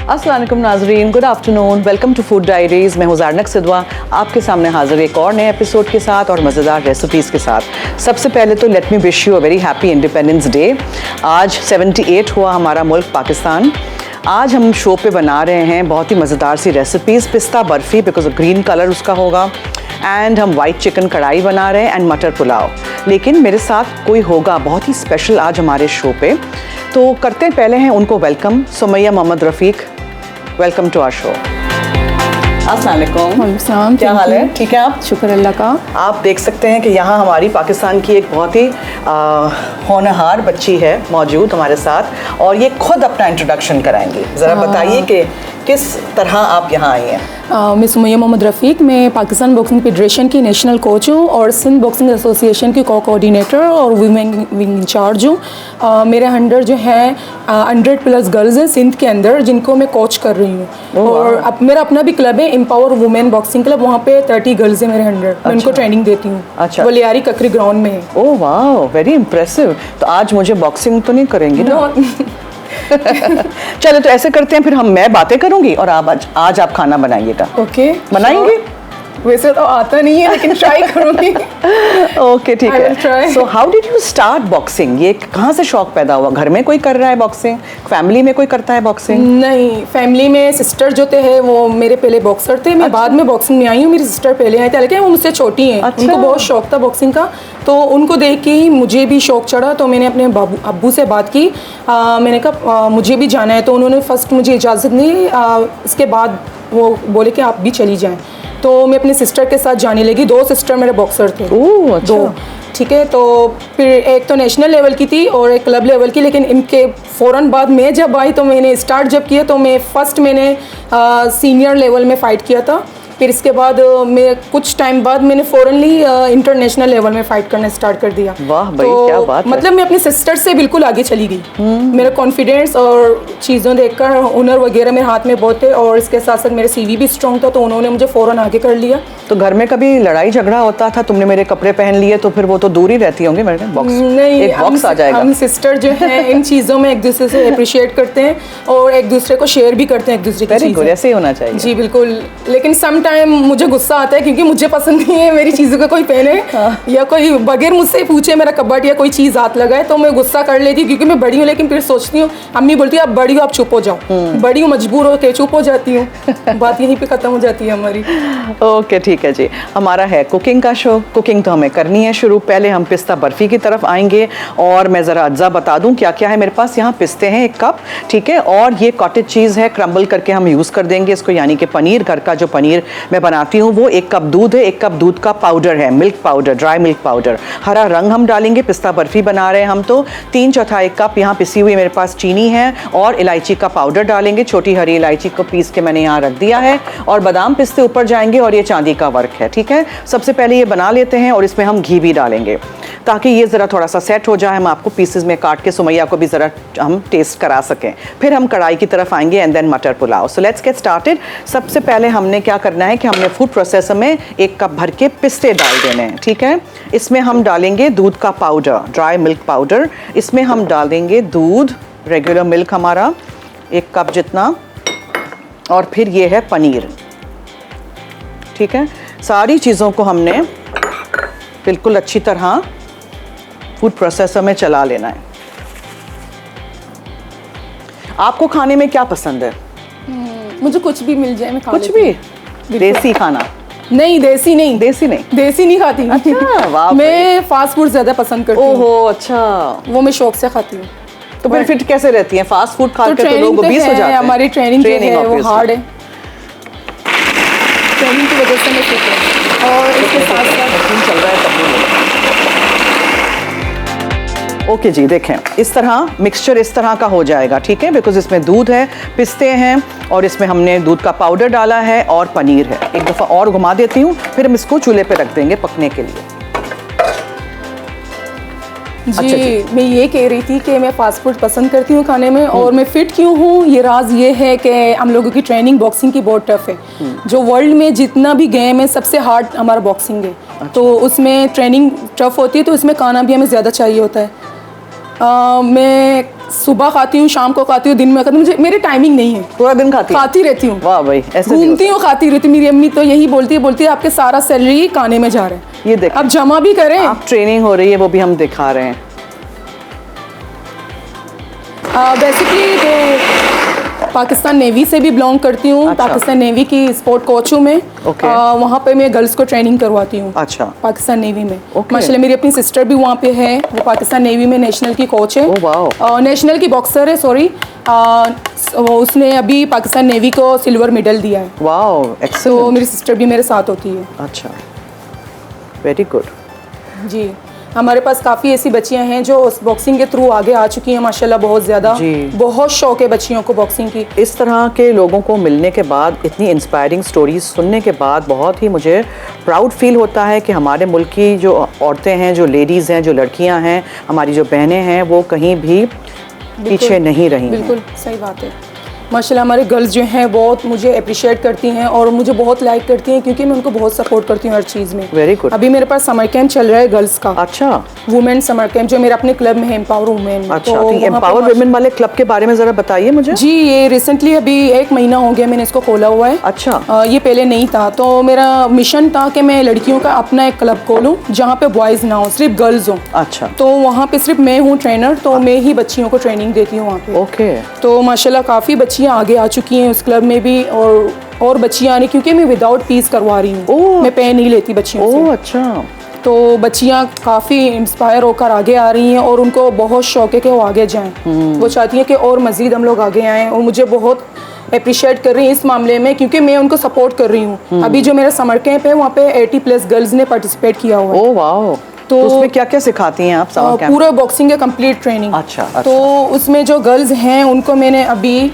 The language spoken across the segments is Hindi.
अस्सलाम वालेकुम नाजरीन, good afternoon, welcome to food diaries. मैं हूँ ज़ारनक सिद्वा, आपके सामने हाजिर एक और नए एपिसोड के साथ और मज़ेदार रेसिपीज़ के साथ। सबसे पहले तो let me wish you a very happy independence day. आज 78 हुआ हमारा मुल्क पाकिस्तान। आज हम शो पे बना रहे हैं बहुत ही मज़ेदार सी रेसिपीज़, पिस्ता बर्फ़ी बिकॉज ग्रीन कलर उसका होगा, एंड हम वाइट चिकन कढ़ाई बना रहे हैं एंड मटर पुलाव। लेकिन मेरे साथ कोई होगा बहुत ही स्पेशल आज हमारे शो पे, तो करते हैं पहले हैं उनको welcome. Sumaiya Mohammad Rafiq, welcome to our show. अस्सलाम वालेकुम, क्या हाल है? ठीक है आप? शुक्र अल्लाह का। आप देख सकते हैं कि यहाँ हमारी पाकिस्तान की एक बहुत ही होनहार बच्ची है मौजूद हमारे साथ, और ये खुद अपना इंट्रोडक्शन कराएंगी। ज़रा बताइए कि किस तरह आप यहाँ आई हैं। मैं सुमैया मोहम्मद रफ़ीक, मैं पाकिस्तान बॉक्सिंग फेडरेशन की नेशनल कोच हूँ और सिंध बॉक्सिंग एसोसिएशन की कोऑर्डिनेटर और वीमेन विंग इंचार्ज हूँ। मेरे अंडर जो है 100+ गर्ल्स हैं सिंध के अंदर, जिनको मैं कोच कर रही हूँ। और अब मेरा अपना भी क्लब है, एम्पावर वुमेन बॉक्सिंग क्लब, वहाँ पे 30 गर्ल्स हैं मेरे अंडर। मैं उनको ट्रेनिंग देती हूँ। अच्छा। वो लियारी ककरी ग्राउंड में है। ओह वाह, वेरी इम्प्रेसिव। तो आज मुझे बॉक्सिंग तो नहीं करेंगी ना? चलो तो ऐसे करते हैं, फिर मैं बातें करूंगी और आज आप खाना बनाइएगा। ओके, बनाएंगे? वैसे तो आता नहीं है लेकिन ट्राई करूंगी। ओके ठीक है। So how did you start boxing? ये कहाँ से शौक पैदा हुआ? घर में कोई कर रहा है बॉक्सिंग? फैमिली में कोई करता है बॉक्सिंग? नहीं, फैमिली में सिस्टर जो थे वो मेरे पहले बॉक्सर थे। मैं बाद में बॉक्सिंग में आई हूँ। मेरी सिस्टर पहले आई थी, लेकिन वो मुझसे छोटी हैं। उनको बहुत शौक था बॉक्सिंग का, तो उनको देख के ही मुझे भी शौक चढ़ा। तो मैंने अपने अब्बू से बात की, मैंने कहा मुझे भी जाना है। तो उन्होंने फर्स्ट मुझे इजाज़त दी, इसके बाद वो बोले कि आप भी चली जाएँ। तो मैं अपनी सिस्टर के साथ जाने लगी। 2 सिस्टर मेरे बॉक्सर थे। ओह अच्छा। 2, ठीक है। तो फिर एक तो नेशनल लेवल की थी और एक क्लब लेवल की, लेकिन इनके फ़ौरन बाद मैं जब आई तो मैंने स्टार्ट जब किया तो मैंने सीनियर लेवल में फ़ाइट किया था। फिर इसके बाद मैं कुछ टाइम बाद मैंने फ़ौरनली इंटरनेशनल लेवल में फ़ाइट करना स्टार्ट कर दिया। वाह भाई, क्या बात है। मतलब मैं अपनी सिस्टर से बिल्कुल आगे चली गई। मेरा कॉन्फिडेंस और चीज़ों देखकर हुनर वगैरह मेरे हाथ में बहुत थे, और इसके साथ साथ मेरा CV भी स्ट्रॉन्ग था, तो उन्होंने मुझे फ़ौरन आगे कर लिया। तो घर में कभी लड़ाई झगड़ा होता था? तुमने मेरे कपड़े पहन लिए तो फिर वो तो दूर ही रहती होंगी मेरे बॉक्स? नहीं, एक बॉक्स आ जाएगा। हम सिस्टर जो है इन चीज़ों में एक दूसरे से अप्रिशिएट करते हैं और एक दूसरे को शेयर भी करते हैं एक दूसरे की चीज़ें। ऐसे ही होना चाहिए। जी बिल्कुल। लेकिन सम टाइम मुझे गुस्सा आता है क्योंकि मुझे पसंद नहीं है मेरी चीज़ों का कोई पहने या कोई बगैर मुझसे पूछे मेरा कबट या कोई चीज़ हाथ लगाए, तो मैं गुस्सा कर लेती हूँ क्योंकि मैं बड़ी हूँ। लेकिन फिर सोचती हूँ, अम्मी बोलती है आप बड़ी हो, आप चुप हो जाओ। बड़ी हूँ, मजबूर हो के चुप हो जाती हूँ। बात यहीं पे ख़त्म हो जाती है हमारी। ओके ठीक है जी। हमारा है कुकिंग का शो। कुकिंग तो हमें करनी है शुरू। पहले हम पिस्ता बर्फ़ी की तरफ आएंगे, और मैं ज़रा अज्जा बता दूँ क्या क्या है मेरे पास। यहाँ पिस्ते हैं 1 कप, ठीक है, और ये कॉटेज चीज़ है, क्रम्बल करके हम यूज़ कर देंगे इसको, यानी कि पनीर, घर का जो पनीर मैं बनाती हूँ वो। 1 कप दूध है, 1 कप दूध का पाउडर है, milk powder, dry milk powder. हरा रंग हम डालेंगे, पिस्ता बर्फ़ी बना रहे हैं हम, तो 3/4 कप यहाँ पिसी हुई मेरे पास चीनी है, और इलायची का पाउडर डालेंगे। छोटी हरी इलायची को पीस के मैंने यहाँ रख दिया है, और बादाम पिस्ते ऊपर जाएंगे, और ये चांदी का वर्क है, ठीक है। सबसे पहले ये बना लेते हैं, और इसमें हम घी भी डालेंगे ताकि ये ज़रा थोड़ा सा सेट हो जाए। हम आपको पीसेस में काट के सुमैया को भी ज़रा हम टेस्ट करा सकें। फिर हम कढ़ाई की तरफ आएंगे, एंड देन मटर pulao. So let's get started. सबसे पहले हमने क्या करना है कि हमने फूड प्रोसेसर में 1 कप भर के पिस्ते डाल देने हैं, ठीक है। इसमें हम डालेंगे दूध का पाउडर, ड्राई मिल्क पाउडर। इसमें हम डालेंगे दूध, रेगुलर मिल्क हमारा 1 कप जितना, और फिर ये है पनीर, ठीक है। सारी चीज़ों को हमने बिल्कुल अच्छी तरह फूड प्रोसेसर में चला लेना है। आपको खाने में क्या पसंद है? मुझे कुछ भी मिल जाए मैं खा कुछ भी? देसी खाना? नहीं, देसी नहीं। देसी नहीं खाती। अच्छा, वाह। मैं फास्ट फूड ज़्यादा पसंद करती हूँ। ओहो अच्छा। वो मैं शौक से खाती हूँ। तो फिर फिट कैसे रहती हैं? फास्ट फूड खा के तो लोग 20 हो जाते हैं। हमारी ट्रेनिंग है वो हार्ड है, ट्रेनिंग की वजह से मैं फिट हूँ। और इसके साथ साथ चल रहा है तब। ओके जी, देखें इस तरह मिक्सचर इस तरह का हो जाएगा, ठीक है, बिकॉज इसमें दूध है, पिस्ते हैं, और इसमें हमने दूध का पाउडर डाला है, और पनीर है। एक दफ़ा और घुमा देती हूँ, फिर हम इसको चूल्हे पे रख देंगे पकने के लिए। जी, मैं ये कह रही थी कि मैं फास्ट फूड पसंद करती हूँ खाने में, और मैं फिट क्यों हूँ, ये राज ये है कि हम लोगों की ट्रेनिंग बॉक्सिंग की बहुत टफ है। जो वर्ल्ड में जितना भी गेम है सबसे हार्ड हमारा बॉक्सिंग है। अच्छा। तो उसमें ट्रेनिंग टफ होती है, तो उसमें खाना भी हमें ज़्यादा चाहिए होता है। मैं सुबह खाती हूँ, शाम को खाती हूँ, दिन में खाती हूँ, मुझे मेरी टाइमिंग नहीं है। पूरा दिन खाती रहती हूँ। वाह भाई, ऐसे घूमती हूँ, खाती रहती हूँ। मेरी अम्मी तो यही बोलती है आपके सारा सैलरी खाने में जा रहा है, ये देख अब जमा भी करें। आप ट्रेनिंग हो रही है, वो भी हम दिखा रहे हैं। बेसिकली तो पाकिस्तान नेवी से भी बिलोंग करती हूँ। अच्छा। पाकिस्तान नेवी की स्पोर्ट कोच हूँ मैं। Okay. वहाँ पे मैं गर्ल्स को ट्रेनिंग करवाती हूँ। अच्छा। पाकिस्तान नेवी में। Okay. माशाल्लाह मेरी अपनी सिस्टर भी वहाँ पे है, वो पाकिस्तान नेवी में नेशनल की कोच है। Oh, wow. नेशनल की बॉक्सर है, सॉरी। वो उसने अभी पाकिस्तान नेवी को सिल्वर मेडल दिया है। वाओ, तो एक्सीलेंट। मेरी सिस्टर भी मेरे साथ होती है। अच्छा, वेरी गुड। जी, हमारे पास काफ़ी ऐसी बच्चियां हैं जो बॉक्सिंग के थ्रू आगे आ चुकी हैं माशाल्लाह, बहुत ज़्यादा। जी। बहुत शौक है बच्चियों को बॉक्सिंग की। इस तरह के लोगों को मिलने के बाद, इतनी इंस्पायरिंग स्टोरीज सुनने के बाद बहुत ही मुझे प्राउड फील होता है कि हमारे मुल्क की जो औरतें हैं, जो लेडीज़ हैं, जो लड़कियां हैं, हमारी जो बहनें हैं, वो कहीं भी पीछे नहीं रही हैं। बिल्कुल सही बात है। माशाल्लाह हमारे गर्ल्स जो हैं बहुत मुझे अप्रिशिएट करती हैं और मुझे बहुत लाइक करती हैं, क्योंकि मैं उनको बहुत सपोर्ट करती हूँ हर चीज़ में। Very good. अभी मेरे पास समर कैंप चल रहा है गर्ल्स का। अच्छा। वुमेन समर कैंप जो मेरा अपने क्लब में है, एम्पावर वुमेन। अच्छा, तो एम्पावर वुमेन वाले क्लब के बारे में ज़रा बताइए मुझे। जी, ये रिसेंटली अभी 1 महीना हो गया मैंने इसको खोला हुआ है। अच्छा। ये पहले नहीं था, तो मेरा मिशन था कि मैं लड़कियों का अपना एक क्लब खोलूँ जहाँ पे बॉयज़ ना हो, सिर्फ गर्ल्स हों। अच्छा। तो वहाँ पे सिर्फ मैं हूँ ट्रेनर, तो मैं ही बच्चियों को ट्रेनिंग देती हूँ वहाँ पे। ओके। तो माशाल्लाह काफ़ी बच्चियाँ आगे आ चुकी हैं उस क्लब में भी, और बच्चियाँ आने, क्योंकि मैं विदाउट फीस करवा रही हूँ, मैं पे नहीं लेती बच्चियों से। अच्छा। तो बच्चियाँ काफ़ी इंस्पायर होकर आगे आ रही हैं और उनको बहुत शौक है कि वो आगे जाएं। वो चाहती हैं कि और मज़ीद हम लोग आगे आएँ, और मुझे बहुत अप्रिशिएट कर रही हैं इस मामले में, क्योंकि मैं उनको सपोर्ट कर रही हूँ। अभी जो मेरा समर कैंप है वहाँ पे 80+ गर्ल्स ने पार्टिसिपेट किया हुआ है। Oh wow. तो उसमें क्या क्या सिखाती हैं आप समर कैंप? पूरा बॉक्सिंग का कंप्लीट ट्रेनिंग। अच्छा। तो उसमें जो गर्ल्स हैं उनको मैंने अभी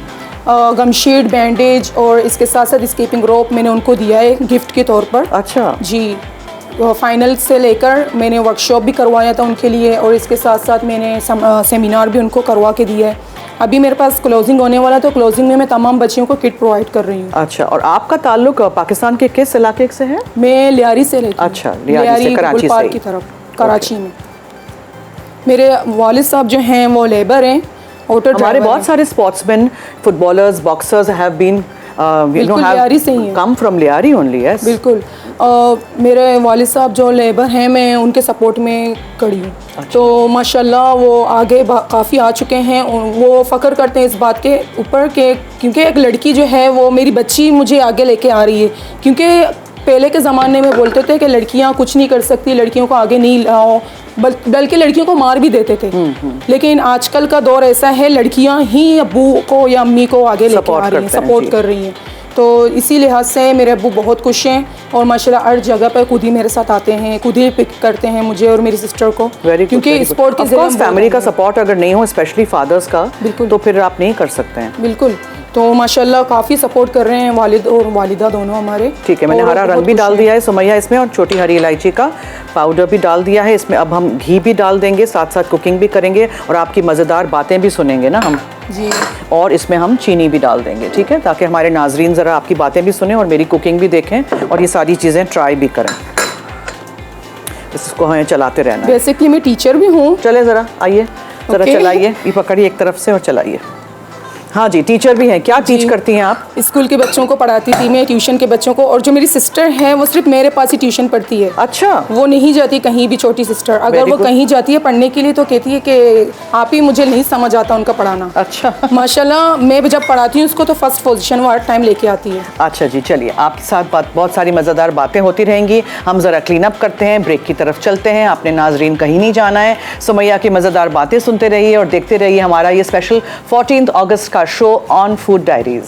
गमशीट, बैंडेज और इसके साथ साथ स्कीपिंग रोप मैंने उनको दिया है गिफ्ट के तौर पर। अच्छा जी, फाइनल से लेकर मैंने वर्कशॉप भी करवाया था उनके लिए, और इसके साथ साथ मैंने सेमिनार भी उनको करवा के दिया है। अभी मेरे पास क्लोजिंग होने वाला है, तो क्लोजिंग में मैं तमाम बच्चियों को किट प्रोवाइड कर रही हूँ। अच्छा, और आपका ताल्लुक पाकिस्तान के किस इलाके से है? मैं लियारी से लेती हूँ। अच्छा, लियारी से, कराची पार्क से की तरफ, कराची में। मेरे वालिद साहब जो हैं वो लेबर हैं, ऑटो ड्राइवर। हमारे बहुत सारे sportsman, footballers, boxers have been Lyari से ही हैं। Come from Lyari only. Yes, बिल्कुल। मेरे वालिद साहब जो लेबर हैं, मैं उनके सपोर्ट में खड़ी हूँ। अच्छा। तो माशाल्लाह वो आगे काफ़ी आ चुके हैं। वो फ़ख्र करते हैं इस बात के ऊपर कि क्योंकि एक लड़की जो है वो मेरी बच्ची मुझे आगे लेके आ रही है, क्योंकि पहले के ज़माने में बोलते थे कि लड़कियां कुछ नहीं कर सकती, लड़कियों को आगे नहीं लाओ, बल्कि लड़कियों को मार भी देते थे। लेकिन आजकल का दौर ऐसा है, लड़कियां ही अब्बू को या अम्मी को आगे लेके आ रही हैं, सपोर्ट कर रही हैं। तो इसी लिहाज से मेरे अब्बू बहुत खुश हैं, और माशाल्लाह हर जगह पर खुद ही मेरे साथ आते हैं, खुद ही पिक करते हैं मुझे और मेरी सिस्टर को। क्योंकि स्पोर्ट के जरिए फैमिली का सपोर्ट अगर नहीं हो, स्पेशली फादर्स का, बिल्कुल, तो फिर आप नहीं कर सकते हैं। बिल्कुल। तो माशाल्लाह काफ़ी सपोर्ट कर रहे हैं वालिद और वालिदा दोनों हमारे। ठीक है, मैंने हरा रंग भी डाल दिया है सुमैया इसमें, और छोटी हरी इलायची का पाउडर भी डाल दिया है इसमें। अब हम घी भी डाल देंगे, साथ साथ कुकिंग भी करेंगे, और आपकी मज़ेदार बातें भी सुनेंगे ना हम जी। और इसमें हम चीनी भी डाल देंगे, ठीक है, ताकि हमारे नाजरीन ज़रा आपकी बातें भी सुने और मेरी कुकिंग भी देखें, और ये सारी चीज़ें ट्राई भी करें। इसको हमें चलाते रहना है। बेसिकली मैं टीचर भी हूँ। चले ज़रा आइए, ज़रा चलाइए, ये पकड़िए एक तरफ से और चलाइए। हाँ जी, टीचर भी हैं। क्या टीच करती हैं आप? स्कूल के बच्चों को पढ़ाती थी मैं, ट्यूशन के बच्चों को, और जो मेरी सिस्टर है वो सिर्फ मेरे पास ही ट्यूशन पढ़ती है। अच्छा। वो नहीं जाती कहीं भी, छोटी सिस्टर। अगर वो कहीं जाती है पढ़ने के लिए तो कहती है कि आप ही, मुझे नहीं समझ आता उनका पढ़ाना। अच्छा। माशाल्लाह मैं जब पढ़ाती हूँ उसको तो फर्स्ट पोजीशन वो हर टाइम लेके आती है। अच्छा जी, चलिए आपके साथ बहुत सारी मज़ेदार बातें होती रहेंगी। हम ज़रा क्लीन अप करते हैं, ब्रेक की तरफ चलते हैं। आपने नाजरीन कहीं नहीं जाना है, सुमैया की मज़ेदार बातें सुनते रहिए और देखते रहिए हमारा ये स्पेशल 14 अगस्त का शो ऑन फूड डायरीज।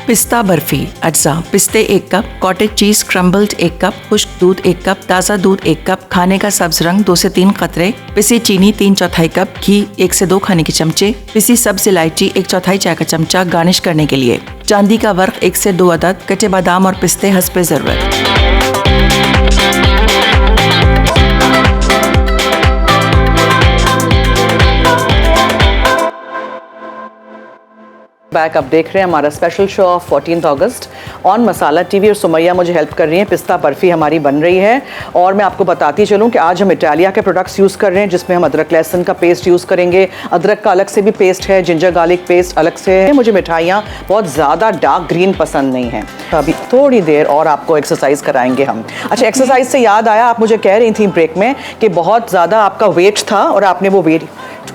पिस्ता बर्फी अज्जा: पिस्ते 1 cup, cottage cheese crumbled 1 cup, खुश्क दूध 1 कप, ताज़ा दूध 1 कप, खाने का सब्ज रंग 2 से 3 कतरे, पिसी चीनी 3/4 कप, घी 1 से 2 खाने के चमचे, पिसी सब्ज इलायची 1/4 चाय का चमचा गार्निश करने के लिए, चांदी का वर्क 1 से 2 अदद, कच्चे बादाम और पिस्ते हस्बे ज़रूरत। बैक आप देख रहे हैं हमारा special show off 14 August on masala TV और सुमैया मुझे हेल्प कर रही हैं। पिस्ता बर्फ़ी हमारी बन रही है और मैं आपको बताती चलूं कि आज हम इटालिया के प्रोडक्ट्स यूज़ कर रहे हैं जिसमें हम अदरक लहसुन का पेस्ट यूज़ करेंगे। अदरक का अलग से भी पेस्ट है, जिंजर गार्लिक पेस्ट अलग से है। मुझे मिठाइयाँ बहुत ज़्यादा डार्क ग्रीन पसंद नहीं हैं। अभी थोड़ी देर और आपको एक्सरसाइज कराएंगे हम। अच्छा, एक्सरसाइज से याद आया, आप मुझे कह रही थी ब्रेक में कि बहुत ज़्यादा आपका वेट था और आपने वो वेट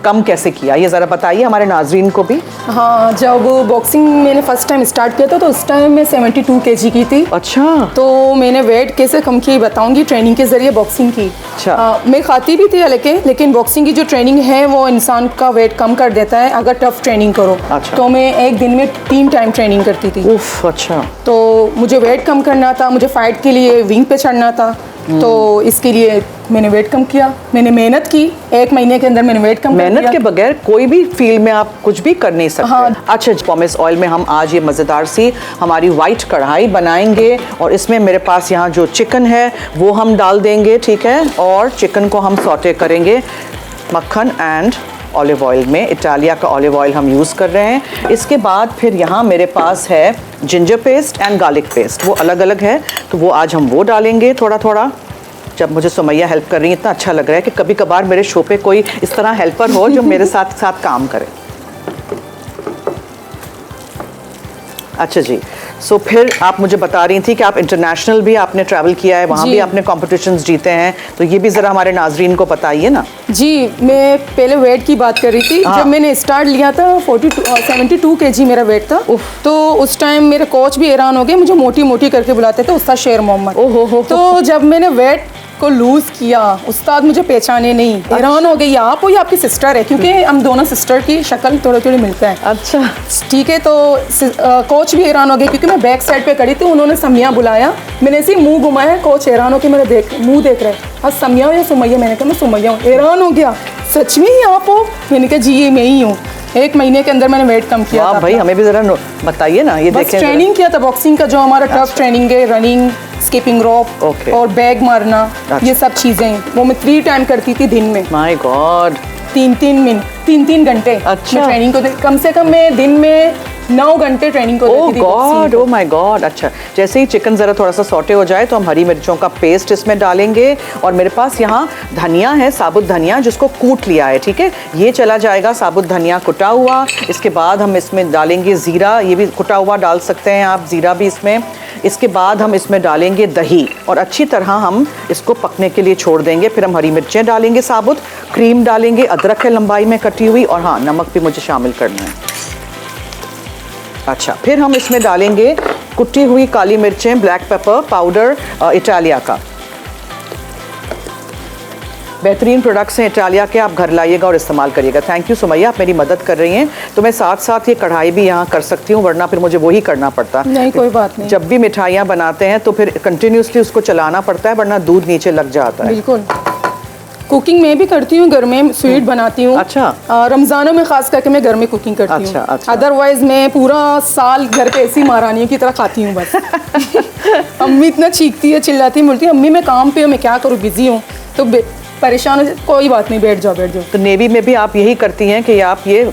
कम कैसे किया, ये ज़रा बताइए हमारे नाजरीन को भी। हाँ, जब बॉक्सिंग मैंने फर्स्ट टाइम स्टार्ट किया था तो उस टाइम मैं 72 kg की थी। अच्छा। तो मैंने वेट कैसे कम किया बताऊंगी, ट्रेनिंग के जरिए बॉक्सिंग की। अच्छा। मैं खाती भी थी लेकिन बॉक्सिंग की जो ट्रेनिंग है वो इंसान का वेट कम कर देता है अगर टफ ट्रेनिंग करो। अच्छा। तो मैं एक दिन में 3 टाइम ट्रेनिंग करती थी। उफ, अच्छा। तो मुझे वेट कम करना था, मुझे फाइट के लिए विंग पे चढ़ना था, तो इसके लिए मैंने वेट कम किया। मैंने मेहनत की, 1 महीने के अंदर मैंने वेट कम कर मेहनत दिया। के बगैर कोई भी फील्ड में आप कुछ भी कर नहीं सकते। हाँ। अच्छा, पॉमेस ऑयल में हम आज ये मज़ेदार सी हमारी वाइट कढ़ाई बनाएंगे और इसमें मेरे पास यहाँ जो चिकन है वो हम डाल देंगे, ठीक है। और चिकन को हम सौटे करेंगे मक्खन एंड ऑलिव ऑयल में। इटालिया का ऑलिव ऑयल हम यूज़ कर रहे हैं। इसके बाद फिर यहाँ मेरे पास है ginger paste and garlic paste, वो अलग अलग है तो वो आज हम वो डालेंगे थोड़ा थोड़ा। जब मुझे सुमैया हेल्प कर रही है इतना अच्छा लग रहा है कि कभी कभार मेरे शो पे कोई इस तरह हेल्पर हो जो मेरे साथ साथ काम करे। अच्छा जी, सो फिर आप मुझे बता रही थी कि आप इंटरनेशनल भी आपने ट्रैवल किया है, वहाँ भी आपने कॉम्पिटिशन्स जीते हैं, तो ये भी ज़रा हमारे नाजरीन को बताइए ना। जी, मैं पहले वेट की बात कर रही थी। हाँ। जब मैंने स्टार्ट लिया था 72 kg मेरा वेट था। तो उस टाइम मेरे कोच भी हैरान हो गए, मुझे मोटी मोटी करके बुलाते थे, उस्ताद शेर मोहम्मद। ओहो। तो जब मैंने वेट को लूज किया, उस्ताद मुझे पहचाने नहीं, हैरान हो गई, आप हो या आपकी सिस्टर है, क्योंकि हम दोनों सिस्टर की शक्ल थोड़ी थोड़ी मिलता है। अच्छा, ठीक है। तो कोच भी हैरान हो गए क्योंकि मैं बैक साइड पे खड़ी थी, उन्होंने समिया बुलाया, मैंने ऐसे मुंह घुमाया, कोच हैरान हो के मेरा मुंह देख रहे हैं, हाँ समिया हो या सुमैया? मैंने कहा मैं सुमैया हूँ। हैरान हो गया, सच में ही आप हो? मैंने कहा जी ये मैं ही हूँ। 1 महीने के अंदर मैंने वेट कम किया था। भाई हमें भी ज़रा बताइए ना, ये बस देखें। ट्रेनिंग किया था बॉक्सिंग का, जो हमारा टफ ट्रेनिंग है, रनिंग, स्किपिंग रोप Okay. और बैग मारना, ये सब चीज़ें वो मैं 3 टाइम करती थी दिन में। My God. 3 घंटे। अच्छा। मैं ट्रेनिंग को कम से कम मैं दिन में 9 घंटे ट्रेनिंग को ओह देती थी गॉड, boxing को। Oh my God. अच्छा, जैसे ही चिकन ज़रा थोड़ा सा सौटे हो जाए तो हम हरी मिर्चों का पेस्ट इसमें डालेंगे और मेरे पास यहाँ धनिया है, साबुत धनिया जिसको कूट लिया है, ठीक है, ये चला जाएगा, साबुत धनिया कुटा हुआ। इसके बाद हम इसमें डालेंगे ज़ीरा, ये भी कुटा हुआ डाल सकते हैं आप, ज़ीरा भी इसमें। इसके बाद हम इसमें डालेंगे दही और अच्छी तरह हम इसको पकने के लिए छोड़ देंगे। फिर हम हरी मिर्चें डालेंगे साबुत, क्रीम डालेंगे, अदरक है लंबाई में कटी हुई, और हाँ नमक भी मुझे शामिल करना है। अच्छा, फिर हम इसमें डालेंगे कुटी हुई काली मिर्चें, ब्लैक पेपर पाउडर इटालिया का। बेहतरीन प्रोडक्ट्स हैं इटालिया के, आप घर लाइएगा और इस्तेमाल करिएगा। थैंक यू सुमैया, आप मेरी मदद कर रही हैं, तो मैं साथ साथ ये कढ़ाई भी यहाँ कर सकती हूँ, वरना फिर मुझे वही करना पड़ता। नहीं, कोई बात नहीं। जब भी मिठाइयाँ बनाते हैं तो फिर कंटिन्यूसली उसको चलाना पड़ता है, वरना दूध नीचे लग जाता है। बिल्कुल। कुकिंग मैं भी करती हूँ, घर में स्वीट बनाती हूँ। अच्छा। रमज़ानों में खास करके मैं घर में कुकिंग करती हूँ। अच्छा, अच्छा। अदरवाइज मैं पूरा साल घर पे ऐसी महारानियों की तरह खाती हूँ बस। अम्मी इतना चीखती है, चिल्लाती है, बोलती है अम्मी मैं काम पे हूँ, मैं क्या करूँ, बिजी हूँ, तो परेशान हो, कोई बात नहीं, बैठ जाओ। तो नेवी में भी आप यही करती हैं कि आप ये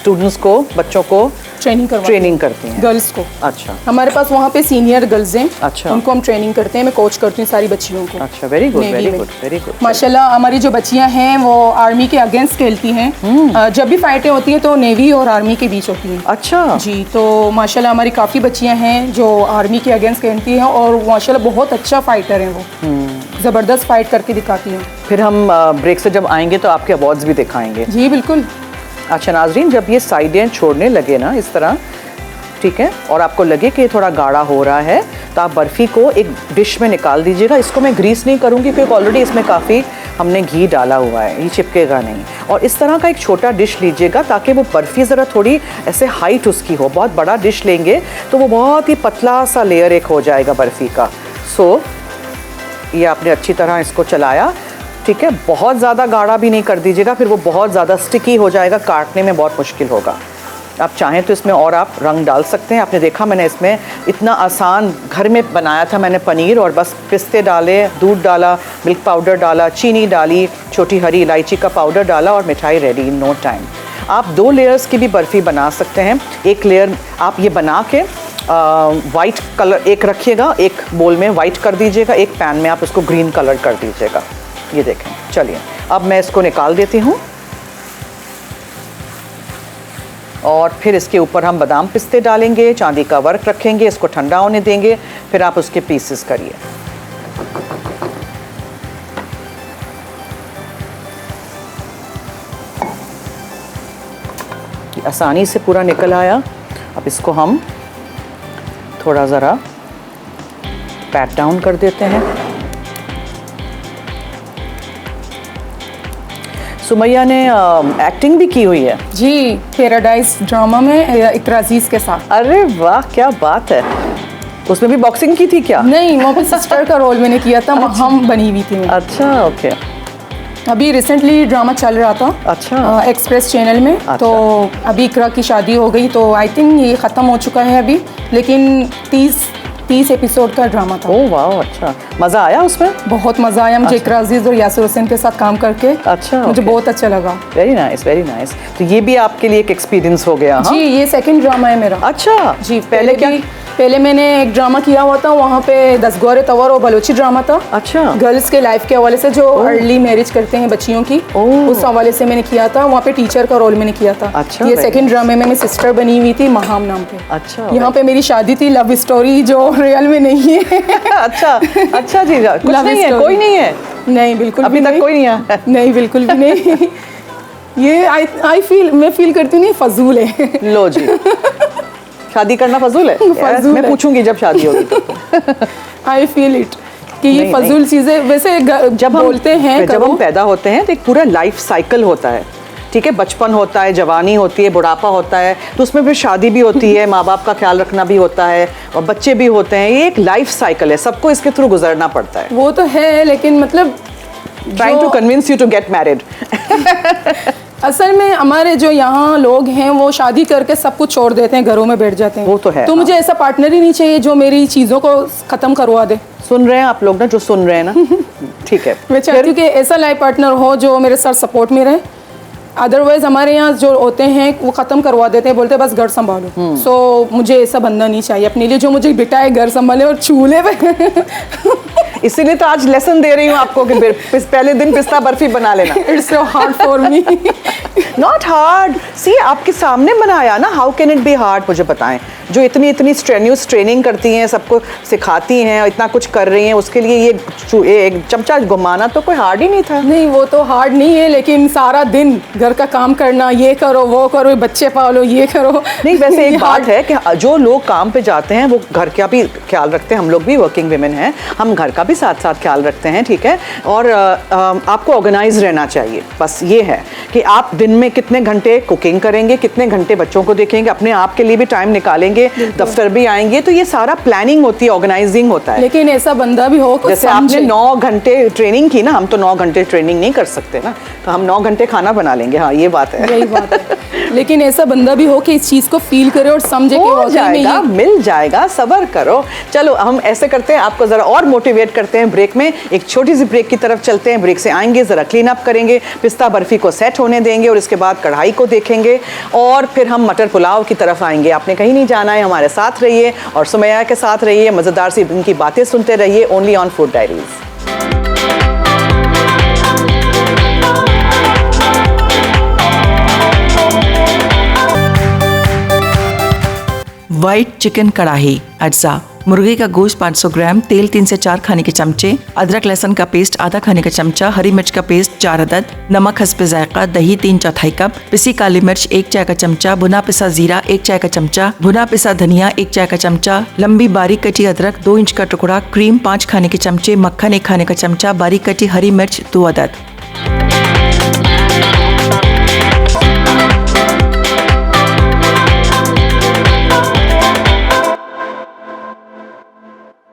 स्टूडेंट्स को, बच्चों को ट्रेनिंग करती हैं, गर्ल्स को। अच्छा। हमारे पास वहाँ पे सीनियर गर्ल्स हैं। अच्छा। उनको हम ट्रेनिंग करते हैं, मैं कोच करती हूँ सारी बच्चियों को। अच्छा, वेरी गुड, Navy वेरी में। Good, very good. माशाल्लाह हमारी जो बच्चियां हैं वो आर्मी के अगेंस्ट खेलती हैं। जब भी फाइटें होती हैं तो नेवी और आर्मी के बीच होती हैं। अच्छा जी, तो माशाल्लाह हमारी काफ़ी बच्चियां हैं जो आर्मी के अगेंस्ट खेलती हैं और माशाल्लाह बहुत अच्छा फाइटर हैं वो, ज़बरदस्त फाइट करके दिखाती हैं। फिर हम ब्रेक से जब आएंगे तो आपके अवार्ड्स भी दिखाएंगे। जी बिल्कुल। अच्छा नाजरीन, जब ये साइडें छोड़ने लगे ना इस तरह, ठीक है, और आपको लगे कि ये थोड़ा गाढ़ा हो रहा है, तो आप बर्फ़ी को एक डिश में निकाल दीजिएगा। इसको मैं ग्रीस नहीं करूँगी क्योंकि ऑलरेडी इसमें काफ़ी हमने घी डाला हुआ है, ये चिपकेगा नहीं। और इस तरह का एक छोटा डिश लीजिएगा ताकि वो बर्फ़ी ज़रा थोड़ी ऐसे हाइट उसकी हो। बहुत बड़ा डिश लेंगे तो वो बहुत ही पतला सा लेयर एक हो जाएगा बर्फ़ी का। सो ये आपने अच्छी तरह इसको चलाया, ठीक है, बहुत ज़्यादा गाढ़ा भी नहीं कर दीजिएगा, फिर वो बहुत ज़्यादा स्टिकी हो जाएगा, काटने में बहुत मुश्किल होगा। आप चाहें तो इसमें और आप रंग डाल सकते हैं। आपने देखा मैंने इसमें इतना आसान घर में बनाया था मैंने पनीर, और बस पिस्ते डाले, दूध डाला, मिल्क पाउडर डाला, चीनी डाली, छोटी हरी इलायची का पाउडर डाला और मिठाई रेडी इन नो टाइम। आप 2 लेयर्स की भी बर्फ़ी बना सकते हैं। एक लेयर आप ये बना के वाइट कलर एक रखिएगा, एक बोल में वाइट कर दीजिएगा, एक पैन में आप इसको ग्रीन कलर कर दीजिएगा। ये देखें। चलिए अब मैं इसको निकाल देती हूँ और फिर इसके ऊपर हम बादाम पिस्ते डालेंगे, चांदी का वर्क रखेंगे, इसको ठंडा होने देंगे, फिर आप उसके पीसेस करिए। आसानी से पूरा निकल आया। अब इसको हम थोड़ा ज़रा पैट डाउन कर देते हैं। सुमैया ने एक्टिंग भी की हुई है जी, पैराडाइज ड्रामा में इकरा अजीज के साथ। अरे वाह, क्या बात है। उसमें भी बॉक्सिंग की थी क्या? नहीं, वो अपनी सिस्टर का रोल मैंने किया था, हम बनी हुई थी मैं। अच्छा, ओके। अभी रिसेंटली ड्रामा चल रहा था अच्छा। एक्सप्रेस चैनल में। अच्छा। तो अभी इकरा की शादी हो गई, तो आई थिंक ये ख़त्म हो चुका है अभी, लेकिन 30 एपिसोड का ड्रामा था। ओह वाह, अच्छा। मज़ा आया उसमें? बहुत मज़ा आया मुझे इकरा अजीज़ और यासिर हुसैन के साथ काम करके। अच्छा, मुझे okay. बहुत अच्छा लगा। Very nice, very nice. तो ये भी आपके लिए एक एक्सपीरियंस हो गया? हाँ जी, ये सेकंड ड्रामा है मेरा। अच्छा जी, पहले मैंने एक ड्रामा किया हुआ था, वहाँ पे 10 गौरे तवर और बलोची ड्रामा था। अच्छा। गर्ल्स के लाइफ के हवाले से, जो अर्ली मैरिज करते हैं बच्चियों की, उस हवाले से मैंने किया था। वहाँ पे टीचर का रोल मैंने किया था। अच्छा, ये सेकंड ड्रामे में मैं सिस्टर बनी हुई थी महाम नाम पे। अच्छा। यहाँ पे मेरी शादी थी, लव स्टोरी जो रियल में नहीं है। अच्छा अच्छा जी, कुछ नहीं है, कोई नहीं है? नहीं, बिल्कुल अभी तक कोई नहीं है? नहीं, बिल्कुल भी नहीं। ये मैं फील करती हूँ नहीं, फजूल है। लो जी, शादी करना फजूल है? फजूल मैं है। पूछूंगी जब शादी होगी तो। आई फील इट कि ये नहीं, फजूल चीज़ें वैसे जब बोलते हैं, जब हम पैदा होते हैं तो एक पूरा लाइफ साइकिल होता है, ठीक है। बचपन होता है, जवानी होती है, बुढ़ापा होता है, तो उसमें फिर शादी भी होती है, माँ बाप का ख्याल रखना भी होता है और बच्चे भी होते हैं। ये एक लाइफ साइकिल है, सबको इसके थ्रू गुजरना पड़ता है। वो तो है, लेकिन मतलब trying to convince you to get married. असल में हमारे जो यहाँ लोग हैं वो शादी करके सब कुछ छोड़ देते हैं, घरों में बैठ जाते हैं। वो तो है, तो मुझे ऐसा पार्टनर ही नहीं चाहिए जो मेरी चीज़ों को ख़त्म करवा दे। सुन रहे हैं आप लोग ना, जो सुन रहे हैं ना, ठीक है। मैं चाहती हूँ कि ऐसा लाइफ पार्टनर हो जो मेरे साथ सपोर्ट में रहे। अदरवाइज हमारे यहाँ जो होते हैं वो ख़त्म करवा देते हैं, बोलते हैं बस घर संभालो। सो मुझे ऐसा बंदा नहीं चाहिए अपने लिए जो मुझे बिठाए, घर संभाले और चूल्हे पे। इसीलिए तो आज लेसन दे रही हूँ आपको कि पहले दिन पिस्ता बर्फी बना लेना। It's so hard for me. Not hard, see आपके सामने बनाया ना, how can it be hard? मुझे बताएं, जो इतनी स्ट्रेन्यूस ट्रेनिंग करती हैं, सबको सिखाती हैं, इतना कुछ कर रही हैं, उसके लिए ये एक चमचा घुमाना तो कोई हार्ड ही नहीं था। नहीं, वो तो हार्ड नहीं है, लेकिन सारा दिन घर का काम करना, ये करो वो करो, बच्चे पालो, ये करो। नहीं, वैसे एक बात है कि जो लोग काम पे जाते हैं वो घर का भी ख्याल रखते हैं। हम लोग भी वर्किंग वीमेन हैं, हम घर का भी साथ साथ ख्याल रखते हैं, ठीक है। और आपको ऑर्गेनाइज रहना चाहिए। बस ये है कि आप दिन में कितने घंटे कुकिंग करेंगे, कितने घंटे बच्चों को देखेंगे, अपने आप के लिए भी टाइम निकालेंगे, दफ्तर भी आएंगे, तो ये सारा प्लानिंग होती है, ऑर्गेनाइजिंग होता है। लेकिन ऐसा बंदा भी हो कुछ जैसे आपने 9 घंटे ट्रेनिंग की ना, हम तो 9 घंटे ट्रेनिंग नहीं कर सकते ना, तो हम 9 घंटे खाना बना लेंगे। हाँ, ये बात है। यही बात है। लेकिन ऐसा बंदा भी हो कि इस चीज़ को फील करे और समझे कि हो वाकई में जाएगा, मिल जाएगा, सब्र करो। चलो हम ऐसे करते हैं, आपको ज़रा और मोटिवेट करते हैं। ब्रेक में एक छोटी सी ब्रेक की तरफ चलते हैं। ब्रेक से आएंगे, ज़रा क्लीन अप करेंगे, पिस्ता बर्फ़ी को सेट होने देंगे और इसके बाद कढ़ाई को देखेंगे और फिर हम मटर पुलाव की तरफ आएंगे। आपने कहीं नहीं जाना है, हमारे साथ रहिए और सुमैया के साथ रहिए, मज़ेदार सी उनकी बातें सुनते रहिए, only on food diaries. White chicken कढ़ाई अज्जा, मुर्गी का गोश्त 500 ग्राम, तेल 3 से 4 खाने के चमचे, अदरक लहसुन का पेस्ट आधा खाने का चमचा, हरी मिर्च का पेस्ट 4 अदद, नमक हस्बे जायका, दही 3/4 कप, पिसी काली मिर्च 1 चाय का चमचा, भुना पिसा जीरा 1 चाय का चमचा, भुना पिसा धनिया 1 चाय का चमचा, लंबी बारीक कटी अदरक 2 इंच का टुकड़ा, क्रीम 5 खाने के चमचे, मक्खन 1 खाने का चमचा, बारीक कटी हरी मिर्च 2 अदद।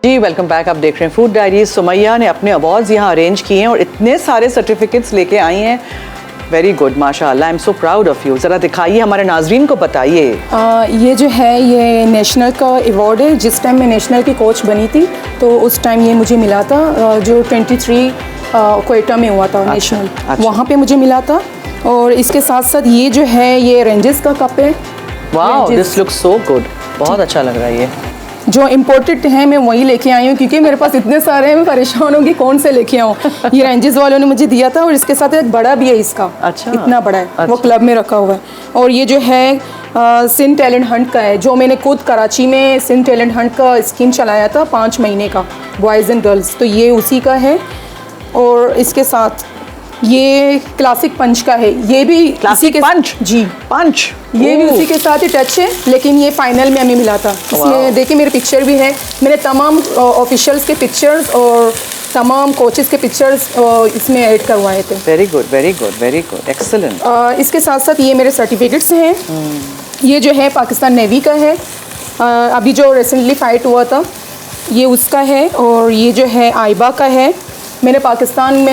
जी वेलकम बैक। आप देख रहे हैं फूड डायरीज। सुमैया ने अपने अवार्ड्स यहाँ अरेंज किए हैं और इतने सारे सर्टिफिकेट्स लेके आई हैं। वेरी गुड, माशाल्लाह, I am so proud of you. ज़रा दिखाइए, हमारे नाजरीन को बताइए। ये जो है ये नेशनल का अवार्ड है। जिस टाइम मैं नेशनल की कोच बनी थी तो उस टाइम ये मुझे मिला था, जो 23 क्वेटा में हुआ था नेशनल, अच्छा। वहाँ पे मुझे मिला था। और इसके साथ साथ ये जो है ये रेंजेस का कप है। Wow, Ranges। This looks so good, बहुत अच्छा लग रहा है ये। जो इम्पोर्टेड है मैं वही लेके आई हूँ क्योंकि मेरे पास इतने सारे हैं, मैं परेशान हूँ कि कौन से लेके आऊँ। ये रेंजेस वालों ने मुझे दिया था और इसके साथ एक बड़ा भी है इसका। अच्छा। इतना बड़ा है। अच्छा। वो क्लब में रखा हुआ है। और ये जो है सिंध टैलेंट हंट का है, जो मैंने खुद कराची में सिंध टैलेंट हंट का स्कीम चलाया था 5 महीने का, बॉयज़ एंड गर्ल्स, तो ये उसी का है। और इसके साथ ये क्लासिक पंच का है, ये भी इसी क्लासिक के पंच? जी पंच, ये भी ओह। उसी के साथ ही टच है, लेकिन ये फाइनल में हमें मिला था। Wow। इसमें देखिए मेरे पिक्चर भी है, मैंने तमाम ऑफिशियल्स के पिक्चर्स और तमाम कोचेस के पिक्चर्स इसमें ऐड करवाए थे। Very good, very good, very good, excellent. इसके साथ साथ ये मेरे सर्टिफिकेट्स हैं। ये जो है पाकिस्तान नेवी का है, अभी जो रिसेंटली फाइट हुआ था ये उसका है। और ये जो है आइबा का है, मैंने पाकिस्तान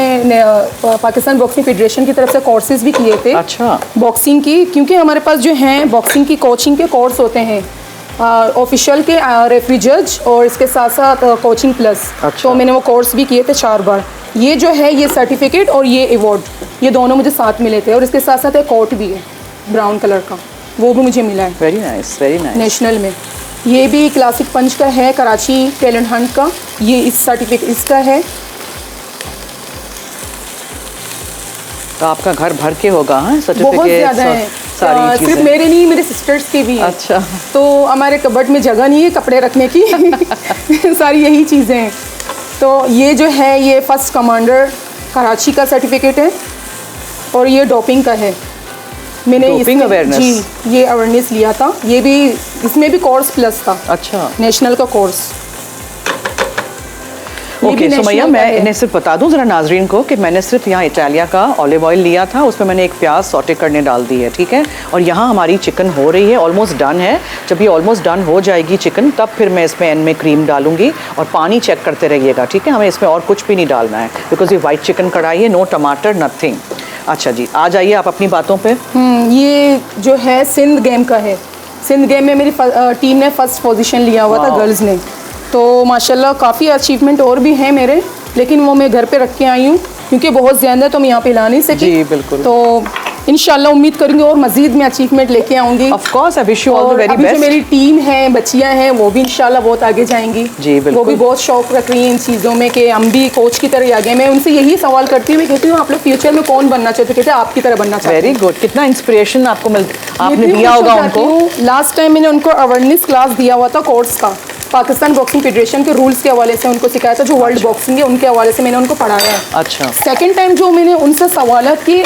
पाकिस्तान बॉक्सिंग फेडरेशन की तरफ से कोर्सेज भी किए थे। अच्छा। बॉक्सिंग की, क्योंकि हमारे पास जो हैं बॉक्सिंग की कोचिंग के कोर्स होते हैं, ऑफिशियल के रेफरी जज और इसके साथ साथ कोचिंग प्लस। अच्छा। तो मैंने वो कोर्स भी किए थे 4 बार। ये जो है ये सर्टिफिकेट और ये अवार्ड, ये दोनों मुझे साथ मिले थे। और इसके साथ साथ एक कोट भी है ब्राउन कलर का, वो भी मुझे मिला है very nice, very nice. National में। ये भी क्लासिक पंच का है, कराची टैलेंट हंट का, ये इस सर्टिफिकेट इसका है। तो आपका घर भर के होगा, हाँ, बहुत सर्टिफिकेट ज़्यादा है, सारी सिर्फ चीजें। मेरे नहीं, मेरे सिस्टर्स के भी है। अच्छा। तो हमारे कबर्ड में जगह नहीं है कपड़े रखने की सारी यही चीज़ें हैं। तो ये जो है ये फर्स्ट कमांडर कराची का सर्टिफिकेट है। और ये डोपिंग का है, मैंने Doping इसमें- awareness। जी, ये अवेयरनेस लिया था। ये भी इसमें भी कोर्स प्लस था, अच्छा, नेशनल का कोर्स। ओके सुमैया, मैं इन्हें सिर्फ बता दूं ज़रा नाजरीन को कि मैंने सिर्फ यहाँ इटालिया का ऑलिव ऑयल लिया था, उसमें मैंने एक प्याज सौटे करने डाल दी है, ठीक है। और यहाँ हमारी चिकन हो रही है, ऑलमोस्ट डन है। जब ये ऑलमोस्ट डन हो जाएगी चिकन, तब फिर मैं इसमें एंड में क्रीम डालूंगी और पानी चेक करते रहिएगा, ठीक है। हमें इसमें और कुछ भी नहीं डालना है बिकॉज ये वाइट चिकन कढ़ाई है, नो टमाटर, नथिंग। अच्छा जी, आ जाइए आप अपनी बातों पे। ये जो है सिंध गेम का है। सिंध गेम में मेरी टीम ने फर्स्ट पोजीशन लिया हुआ था, Wow। गर्ल्स ने। तो माशाल्लाह काफ़ी अचीवमेंट और भी हैं मेरे, लेकिन वो मैं घर पे रख के आई हूँ क्योंकि बहुत ज़्यादा तो मैं यहाँ पे ला नहीं सकी। जी, बिल्कुल। तो इंशाल्लाह उम्मीद करूँगी और मज़ीद मैं अचीवमेंट लेके आऊँगी। Of course, I wish you all the very अभी जो बेस्ट। मेरी टीम है, बच्चियाँ हैं, वो भी इंशाल्लाह बहुत आगे जाएंगी। जी, बिल्कुल। वो भी बहुत शौक रख रही हैं इन चीज़ों में कि हम भी कोच की तरह आगे। मैं उनसे यही सवाल करती हूँ, मैं कहती हूँ आप लोग फ्यूचर में कौन बनना चाहते हो? कहते हैं आपकी तरह बनना चाहते हैं। वेरी गुड, कितना इंस्पिरेशन आपको आपने मैं भी दिया खुश होगा हो जाती उनको। हूँ। लास्ट टाइम मैंने उनको अवेयरनेस क्लास दिया हुआ था कोर्स का, पाकिस्तान बॉक्सिंग फेडरेशन के रूल्स के हवाले से उनको सिखाया था, जो वर्ल्ड बॉक्सिंग है उनके हवाले से मैंने उनको पढ़ाया है। अच्छा, सेकंड टाइम जो मैंने उनसे सवाल किए,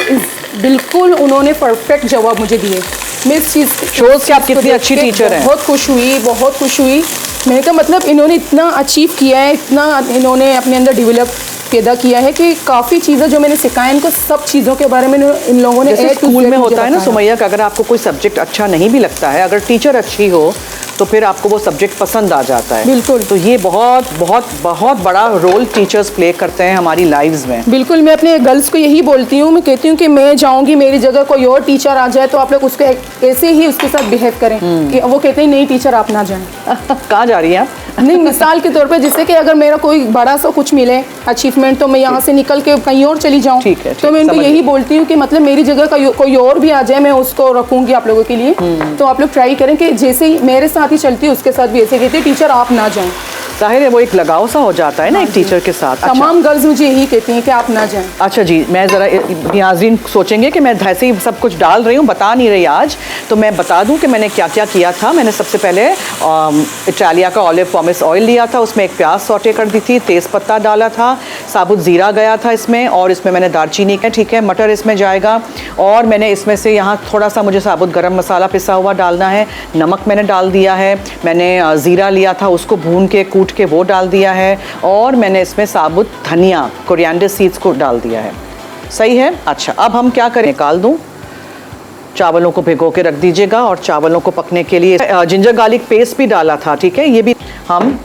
बिल्कुल उन्होंने परफेक्ट जवाब मुझे दिए। मैं इस चीज़ Shows कि आप कितनी अच्छी टीचर हैं। बहुत खुश हुई, बहुत खुश हुई। मैंने कहा मतलब इन्होंने इतना अचीव किया है, इतना इन्होंने अपने अंदर डेवलप पैदा किया है कि काफ़ी चीज़ें जो मैंने सिखाया इनको, सब चीज़ों के बारे में इन लोगों ने जैसे A to स्कूल Z में मुझे होता है ना बताया। सुमैया, कि अगर आपको कोई सब्जेक्ट अच्छा नहीं भी लगता है, अगर टीचर अच्छी हो तो फिर आपको वो सब्जेक्ट पसंद आ जाता है। बिल्कुल। तो ये बहुत बहुत बहुत बड़ा रोल टीचर्स प्ले करते हैं हमारी लाइव्स में। बिल्कुल, मैं अपने गर्ल्स को यही बोलती हूँ, मैं कहती हूँ कि मैं जाऊँगी, मेरी जगह कोई और टीचर आ जाए तो आप लोग उसको ऐसे ही उसके साथ बिहेव करें कि वो कहते हैं नहीं टीचर आप ना जाएं। कहाँ जा रही हैं आप? नहीं, मिसाल के तौर पे जिससे कि अगर मेरा कोई बड़ा सा कुछ मिले अचीवमेंट, तो मैं यहाँ से निकल के कहीं और चली जाऊँ। ठीक है, तो मैं उनको समझ यही गई। बोलती हूँ कि मतलब मेरी जगह का कोई और भी आ जाए, मैं उसको रखूँगी आप लोगों के लिए। तो आप लोग ट्राई करें कि जैसे ही मेरे साथ ही चलती है उसके साथ भी ऐसे कहते टीचर आप ना जाएं। जाहिर है वो एक लगाव सा हो जाता है ना एक टीचर के साथ। अच्छा। तमाम गर्ल्स मुझे यही कहती हैं कि आप ना जाएं। अच्छा जी, मैं ज़रा नाज़रीन सोचेंगे कि मैं ऐसे ही सब कुछ डाल रही हूँ, बता नहीं रही आज, तो मैं बता दूँ कि मैंने क्या क्या किया था। मैंने सबसे पहले इटालिया का ऑलिव पॉमिस ऑयल लिया था, उसमें एक प्याज सौटे कर दी थी, तेज़ पत्ता डाला था, साबुत ज़ीरा गया था इसमें, और इसमें मैंने दालचीनी का, ठीक है, मटर इसमें जाएगा, और मैंने इसमें से यहाँ थोड़ा सा मुझे साबुत गरम मसाला पिसा हुआ डालना है, नमक मैंने डाल दिया है, मैंने ज़ीरा लिया था उसको भून के कूट के वो डाल दिया है, और मैंने इसमें साबुत धनिया कोरिएंडर सीड्स को डाल दिया है। सही है। अच्छा, अब हम क्या करें, निकाल दूं, चावलों को भिगो के रख दीजिएगा, और चावलों को पकने के लिए जिंजर गार्लिक पेस्ट भी डाला था, ठीक है, ये भी हम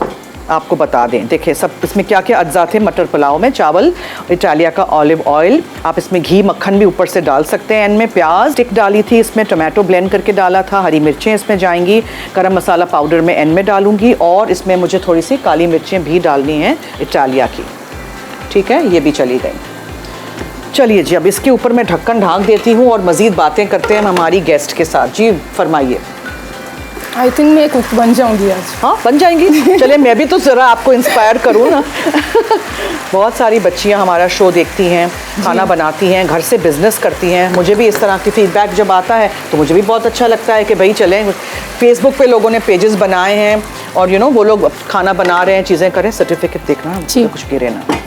आपको बता दें। देखिए सब इसमें क्या क्या अज्जा थे मटर पुलाव में, चावल, इटालिया का ऑलिव ऑयल, आप इसमें घी मक्खन भी ऊपर से डाल सकते हैं, एंड में प्याज टिक डाली थी, इसमें टमाटो ब्लेंड करके डाला था, हरी मिर्चें इसमें जाएंगी, गरम मसाला पाउडर में एंड में डालूंगी, और इसमें मुझे थोड़ी सी काली मिर्चें भी डालनी हैं इटालिया की, ठीक है, ये भी चली गई। चलिए जी, अब इसके ऊपर मैं ढक्कन ढाँक देती हूँ और मज़ीद बातें करते हैं हमारी गेस्ट के साथ। जी फरमाइए। आई थिंक मैं कुक बन जाऊंगी आज। हाँ बन जाएंगी। चलिए मैं भी तो ज़रा आपको इंस्पायर करूँ ना। बहुत सारी बच्चियाँ हमारा शो देखती हैं, खाना बनाती हैं, घर से बिजनेस करती हैं। मुझे भी इस तरह की फीडबैक जब आता है तो मुझे भी बहुत अच्छा लगता है कि भाई चलें, फेसबुक पे लोगों ने पेजेस बनाए हैं और वो लोग खाना बना रहे हैं, चीज़ें करें, सर्टिफिकेट देखना जी। कुछ गिरे ना।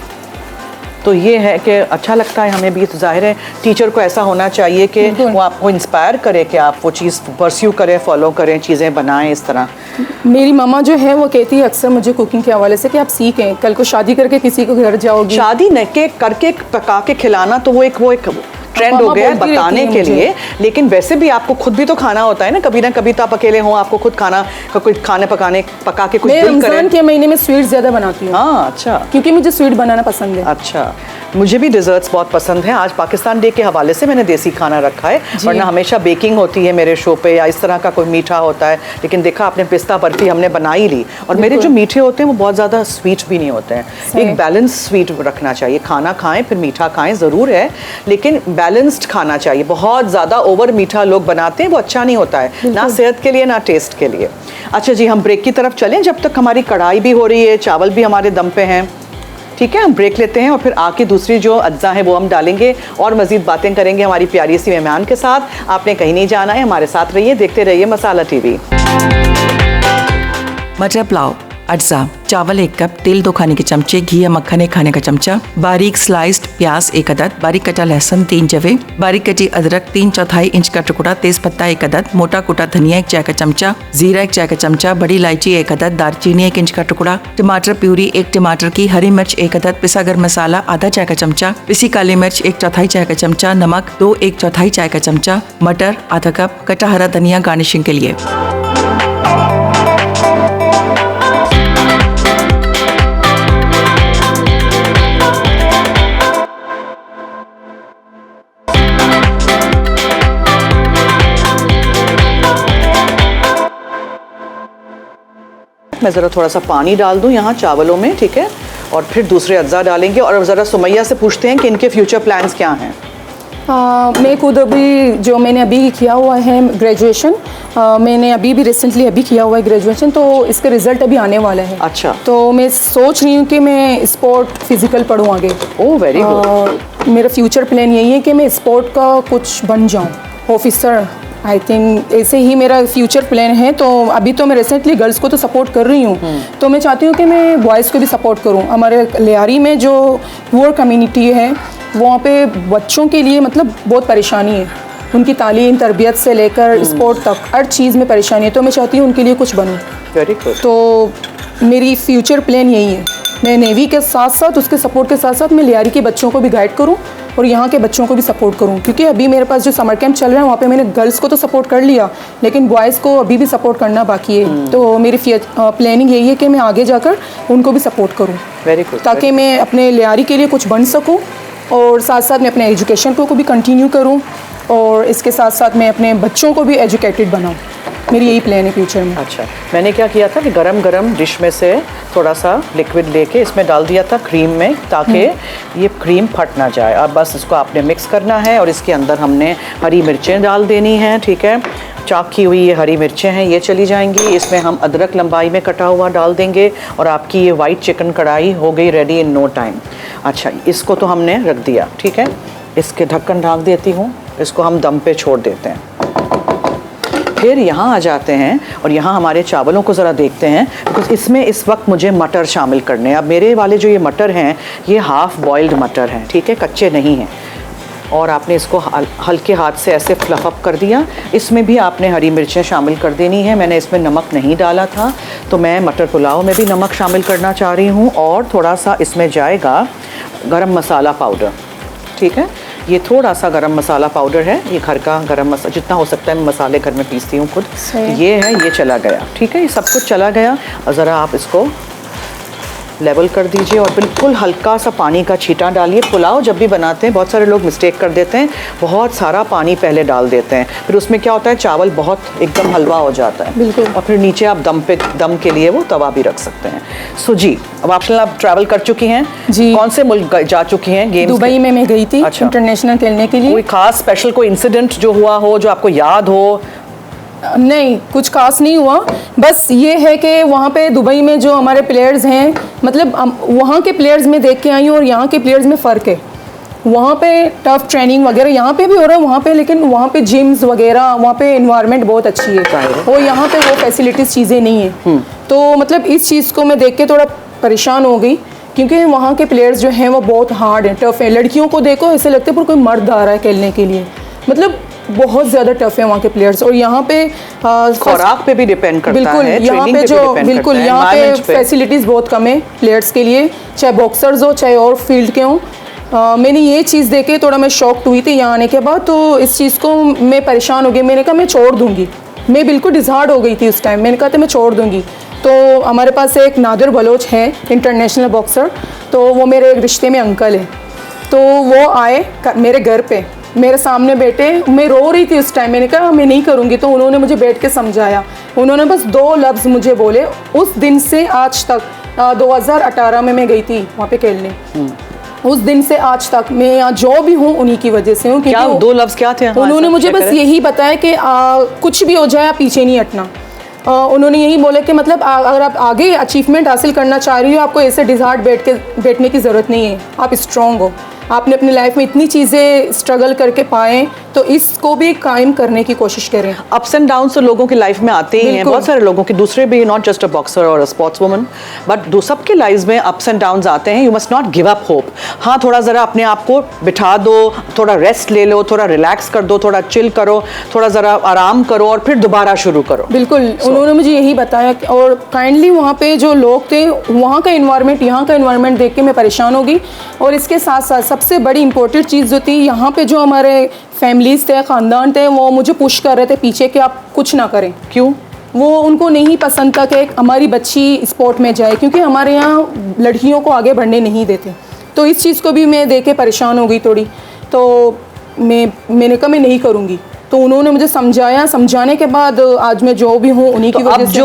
तो ये है कि अच्छा लगता है हमें भी। तो जाहिर है टीचर को ऐसा होना चाहिए कि वो आपको इंस्पायर करे कि आप वो चीज़ परस्यू करें, फॉलो करें, चीज़ें बनाएं इस तरह। मेरी मामा जो है वो कहती है अक्सर मुझे कुकिंग के हवाले से कि आप सीखें, कल को शादी करके किसी को घर जाओगी। शादी न के करके पका के खिलाना तो वो एक ट्रेंड हो गया है बताने के लिए, लेकिन वैसे भी आपको खुद भी तो खाना होता है ना कभी तो आप अकेले हो, आपको खुद खाने पका के कुछ मैं दिल करे। रमजान के महीने में स्वीट ज़्यादा बनाती हूँ। हाँ अच्छा, क्योंकि मुझे स्वीट बनाना पसंद है। अच्छा, मुझे भी डिज़र्ट्स बहुत पसंद हैं। आज पाकिस्तान डे के हवाले से मैंने देसी खाना रखा है, वरना हमेशा बेकिंग होती है मेरे शो पे या इस तरह का कोई मीठा होता है। लेकिन देखा आपने, पिस्ता बर्फी हमने बना ही ली। और मेरे जो मीठे होते हैं वो बहुत ज़्यादा स्वीट भी नहीं होते हैं। एक बैलेंस स्वीट रखना चाहिए। खाना खाएं फिर मीठा खाएं, ज़रूर है, लेकिन बैलेंस्ड खाना चाहिए। बहुत ज़्यादा ओवर मीठा लोग बनाते हैं, वो अच्छा नहीं होता है, ना सेहत के लिए ना टेस्ट के लिए। अच्छा जी, हम ब्रेक की तरफ चलें जब तक हमारी कढ़ाई भी हो रही है, चावल भी हमारे दम पे हैं। ठीक है, हम ब्रेक लेते हैं और फिर आके दूसरी जो अज्जा हैं वो हम डालेंगे और मज़ीद बातें करेंगे हमारी प्यारी सी मेहमान के साथ। आपने कहीं नहीं जाना है, हमारे साथ रहिए, देखते रहिए मसाला टीवी। मटर पुलाव, अज्जा, चावल 1 कप, तेल 2 खाने के चमचे, घी या मक्खन 1 खाने का चमचा, बारीक स्लाइस्ड प्याज 1 अदद, बारीक कटा लहसुन 3 जवे, बारीक कटी अदरक 3/4 इंच का टुकड़ा, तेज पत्ता 1 अदद, मोटा कुटा धनिया 1 चाय का चमचा, जीरा 1 चाय का चमचा, बड़ी इलायची 1 अदद, दालचीनी 1 इंच का टुकड़ा, टमाटर प्यूरी 1 टमाटर की, हरी मिर्च 1 अदद, पिसा गरम मसाला आधा चाय का चमचा, पिसी काली मिर्च 1/4 चाय का चमचा, नमक 2 1/4 चाय का चमचा, मटर आधा कप, कटा हरा धनिया गार्निशिंग के लिए। मैं ज़रा थोड़ा सा पानी डाल दूं यहाँ चावलों में, ठीक है, और फिर दूसरे अज्जा डालेंगे। और ज़रा सुमैया से पूछते हैं कि इनके फ्यूचर प्लान्स क्या हैं। मैं खुद मैंने अभी किया हुआ है ग्रेजुएशन, मैंने अभी भी रिसेंटली किया हुआ है ग्रेजुएशन, तो इसका रिज़ल्ट अभी आने वाला है। अच्छा, तो मैं सोच रही हूँ कि मैं स्पोर्ट फिज़िकल पढूँ आगे। Oh very good. मेरा फ्यूचर प्लान यही है कि मैं स्पोर्ट का कुछ बन जाऊँ, ऑफिसर। आई थिंक ऐसे ही मेरा फ्यूचर प्लान है। तो अभी तो मैं रिसेंटली गर्ल्स को तो सपोर्ट कर रही हूँ, तो मैं चाहती हूँ कि मैं बॉयज़ को भी सपोर्ट करूँ। हमारे लियारी में जो पुअर कम्युनिटी है वहाँ पे बच्चों के लिए मतलब बहुत परेशानी है, उनकी तालीम तरबियत से लेकर स्पोर्ट तक हर चीज़ में परेशानी है। तो मैं चाहती हूँ उनके लिए कुछ बनूँ। Very good. तो मेरी फ्यूचर प्लान यही है, मैं नेवी के साथ साथ उसके सपोर्ट के साथ साथ मैं लियारी के बच्चों को भी गाइड करूँ और यहाँ के बच्चों को भी सपोर्ट करूँ। क्योंकि अभी मेरे पास जो समर कैंप चल रहा है वहाँ पे मैंने गर्ल्स को तो सपोर्ट कर लिया, लेकिन बॉयज़ को अभी भी सपोर्ट करना बाकी है। तो मेरी प्लानिंग यही है कि मैं आगे जाकर उनको भी सपोर्ट करूँ। Very good. ताकि मैं अपने लियारी के लिए कुछ बन सकूँ और साथ साथ मैं अपने एजुकेशन को भी कंटिन्यू करूँ और इसके साथ साथ मैं अपने बच्चों को भी एजुकेटेड बनाऊँ। मेरी यही प्लान है फ्यूचर में। अच्छा, मैंने क्या किया था कि गरम डिश में से थोड़ा सा लिक्विड लेके इसमें डाल दिया था क्रीम में, ताकि ये क्रीम फट ना जाए। अब बस इसको आपने मिक्स करना है और इसके अंदर हमने हरी मिर्चें डाल देनी हैं, ठीक है, चॉप की हुई ये हरी मिर्चें हैं, ये चली जाएंगी। इसमें हम अदरक लंबाई में कटा हुआ डाल देंगे और आपकी ये वाइट चिकन कढ़ाई हो गई रेडी इन नो टाइम। अच्छा, इसको तो हमने रख दिया, ठीक है, इसके ढक्कन ढाँक देती हूँ, इसको हम दम पे छोड़ देते हैं। फिर यहाँ आ जाते हैं और यहाँ हमारे चावलों को ज़रा देखते हैं, बिकॉज इसमें इस वक्त मुझे मटर शामिल करने हैं। अब मेरे वाले जो ये मटर हैं ये हाफ़ बॉइल्ड मटर हैं, ठीक है, कच्चे नहीं हैं। और आपने इसको हल्के हाथ से ऐसे फ्लफ अप कर दिया। इसमें भी आपने हरी मिर्चें शामिल कर देनी है। मैंने इसमें नमक नहीं डाला था, तो मैं मटर पुलाव में भी नमक शामिल करना चाह रही हूँ। और थोड़ा सा इसमें जाएगा गरम मसाला पाउडर, ठीक है, ये थोड़ा सा गरम मसाला पाउडर है, ये घर का गरम मसाला, जितना हो सकता है मैं मसाले घर में पीसती हूँ खुद। ये है, ये चला गया, ठीक है, ये सब कुछ चला गया। और ज़रा आप इसको लेवल कर दीजिए और बिल्कुल हल्का सा पानी का छींटा डालिए। पुलाव जब भी बनाते हैं बहुत सारे लोग मिस्टेक कर देते हैं, बहुत सारा पानी पहले डाल देते हैं, फिर उसमें क्या होता है चावल बहुत एकदम हलवा हो जाता है। बिल्कुल। और फिर नीचे आप दम के लिए वो तवा भी रख सकते हैं। सो जी, अब आप ट्रैवल कर चुकी हैं जी। कौन से मुल्क जा चुकी हैं गेम्स? दुबई में मैं गई थी अच्छा। इंटरनेशनल खेलने के लिए। कोई खास स्पेशल कोई इंसिडेंट जो हुआ हो जो आपको याद हो? नहीं, कुछ खास नहीं हुआ, बस ये है कि वहाँ पे दुबई में जो हमारे प्लेयर्स हैं, मतलब वहाँ के प्लेयर्स में देख के आई हूँ और यहाँ के प्लेयर्स में फ़र्क है। वहाँ पे टफ ट्रेनिंग वगैरह यहाँ पे भी हो रहा है वहाँ पे, लेकिन वहाँ पे जिम्स वगैरह, वहाँ पे इन्वायरमेंट बहुत अच्छी है और यहाँ पे वो फैसिलिटीज़ चीज़ें नहीं है। तो मतलब इस चीज़ को मैं देख के थोड़ा परेशान हो गई, क्योंकि वहाँ के प्लेयर्स जो हैं वो बहुत हार्ड हैं, टफ है। लड़कियों को देखो ऐसे लगता है पर कोई मर्द आ रहा है खेलने के लिए, मतलब बहुत ज़्यादा टफ है वहाँ के प्लेयर्स। और यहाँ पे खुराक पे भी डिपेंड करता बिल्कुल, है, यहाँ पे जो बिल्कुल यहाँ पे फैसिलिटीज़ बहुत कम है प्लेयर्स के लिए, चाहे बॉक्सर्स हो चाहे और फील्ड के हों। मैंने ये चीज़ देख के थोड़ा मैं शॉक्ड हुई थी यहाँ आने के बाद, तो इस चीज़ को मैं परेशान हो गई। मैंने कहा मैं छोड़ दूँगी, मैं बिल्कुल डिसहार्ट हो गई थी उस टाइम। मैंने कहा था मैं छोड़ दूँगी। तो हमारे पास एक नादिर बलोच है इंटरनेशनल बॉक्सर, तो वो मेरे एक रिश्ते में अंकल है, तो वो आए मेरे घर पे, मेरे सामने बैठे, मैं रो रही थी उस टाइम। मैंने कहा मैं नहीं करूँगी, तो उन्होंने मुझे बैठ के समझाया। उन्होंने बस 2 लफ्ज़ मुझे बोले। उस दिन से आज तक 2018 में मैं गई थी वहाँ पे खेलने, उस दिन से आज तक मैं यहाँ जो भी हूँ उन्हीं की वजह से हूँ। क्या 2 लफ्ज़ क्या थे? उन्होंने मुझे बस यही बताया कि कुछ भी हो जाए आप पीछे नहीं हटना। उन्होंने यही बोला कि मतलब अगर आप आगे अचीवमेंट हासिल करना चाह रही हो, आपको ऐसे डिसहार्ट बैठने की ज़रूरत नहीं है, आप स्ट्रॉन्ग हो, आपने अपनी लाइफ में इतनी चीज़ें स्ट्रगल करके पाएँ, तो इसको भी कायम करने की कोशिश करें। अप्स एंड डाउन्स तो लोगों की लाइफ में आते ही हैं, बहुत सारे लोगों के, दूसरे भी, नॉट जस्ट अ बॉक्सर और अ स्पोर्ट्स वुमन, बट सबके लाइफ में अप्स एंड डाउन्स आते हैं। You must not give up hope. हाँ, थोड़ा ज़रा अपने आप को बिठा दो, थोड़ा रेस्ट ले लो, थोड़ा रिलैक्स कर दो, थोड़ा चिल करो, थोड़ा ज़रा आराम करो और फिर दोबारा शुरू करो। बिल्कुल, उन्होंने मुझे यही बताया। और काइंडली वहाँ पे जो लोग थे, वहाँ का इन्वायरमेंट, यहाँ का इन्वायरमेंट देख के मैं परेशान हो गई। और इसके साथ साथ सबसे बड़ी इंपॉर्टेंट चीज़ जो थी, यहाँ पे जो हमारे फैमिलीज़ थे, ख़ानदान थे, वो मुझे पुश कर रहे थे पीछे कि आप कुछ ना करें। क्यों? वो उनको नहीं पसंद था कि हमारी बच्ची स्पोर्ट में जाए, क्योंकि हमारे यहाँ लड़कियों को आगे बढ़ने नहीं देते। तो इस चीज़ को भी मैं देख के परेशान हो गई थोड़ी, तो मैंने कहा मैं नहीं करूँगी। तो उन्होंने मुझे समझाया, समझाने के बाद आज मैं जो भी हूँ उन्हीं की वजह से।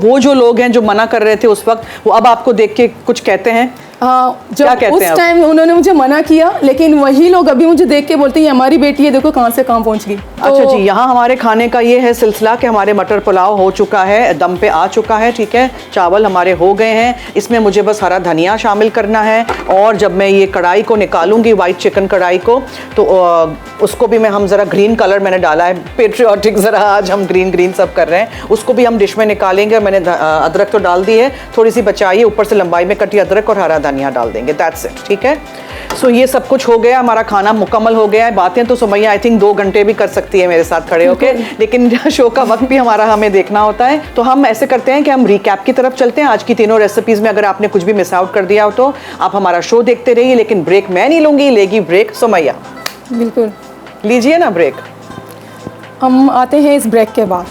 वो जो लोग हैं जो मना कर रहे थे उस वक्त, वो अब आपको देख के कुछ कहते हैं? हाँ, जब उस टाइम उन्होंने मुझे मना किया, लेकिन वही लोग अभी मुझे देख के बोलते हैं हमारी बेटी है, देखो कहाँ से कहाँ पहुँच गई। अच्छा जी, यहाँ हमारे खाने का ये है सिलसिला कि हमारे मटर पुलाव हो चुका है, दम पे आ चुका है, ठीक है, चावल हमारे हो गए हैं। इसमें मुझे बस हरा धनिया शामिल करना है, और जब मैं ये कढ़ाई को निकालूंगी, वाइट चिकन कढ़ाई को, तो उसको भी हम ज़रा ग्रीन कलर मैंने डाला है, पेट्रियाटिक ज़रा आज हम ग्रीन सब कर रहे हैं, उसको भी हम डिश में निकालेंगे। मैंने अदरक तो डाल दी है, थोड़ी सी बचाई है, ऊपर से लंबाई में कटी अदरक और हरा धनिया डाल देंगे, दैट्स इट, ठीक है। सो ये सब कुछ हो गया, हमारा खाना मुकम्मल हो गया है। बातें तो सुमैया आई थिंक 2 घंटे भी कर सकती है मेरे साथ खड़े होके, लेकिन शो का वक्त भी हमें देखना होता है। तो हम ऐसे करते हैं कि हम रिकैप की तरफ चलते हैं आज की तीनों रेसिपीज़ में। अगर आपने कुछ भी मिस आउट कर दिया हो तो आप हमारा शो देखते रहिए, लेकिन ब्रेक मैं नहीं लूँगी, लेगी ब्रेक सुमैया। बिल्कुल, लीजिए ना ब्रेक। हम आते हैं इस ब्रेक के बाद।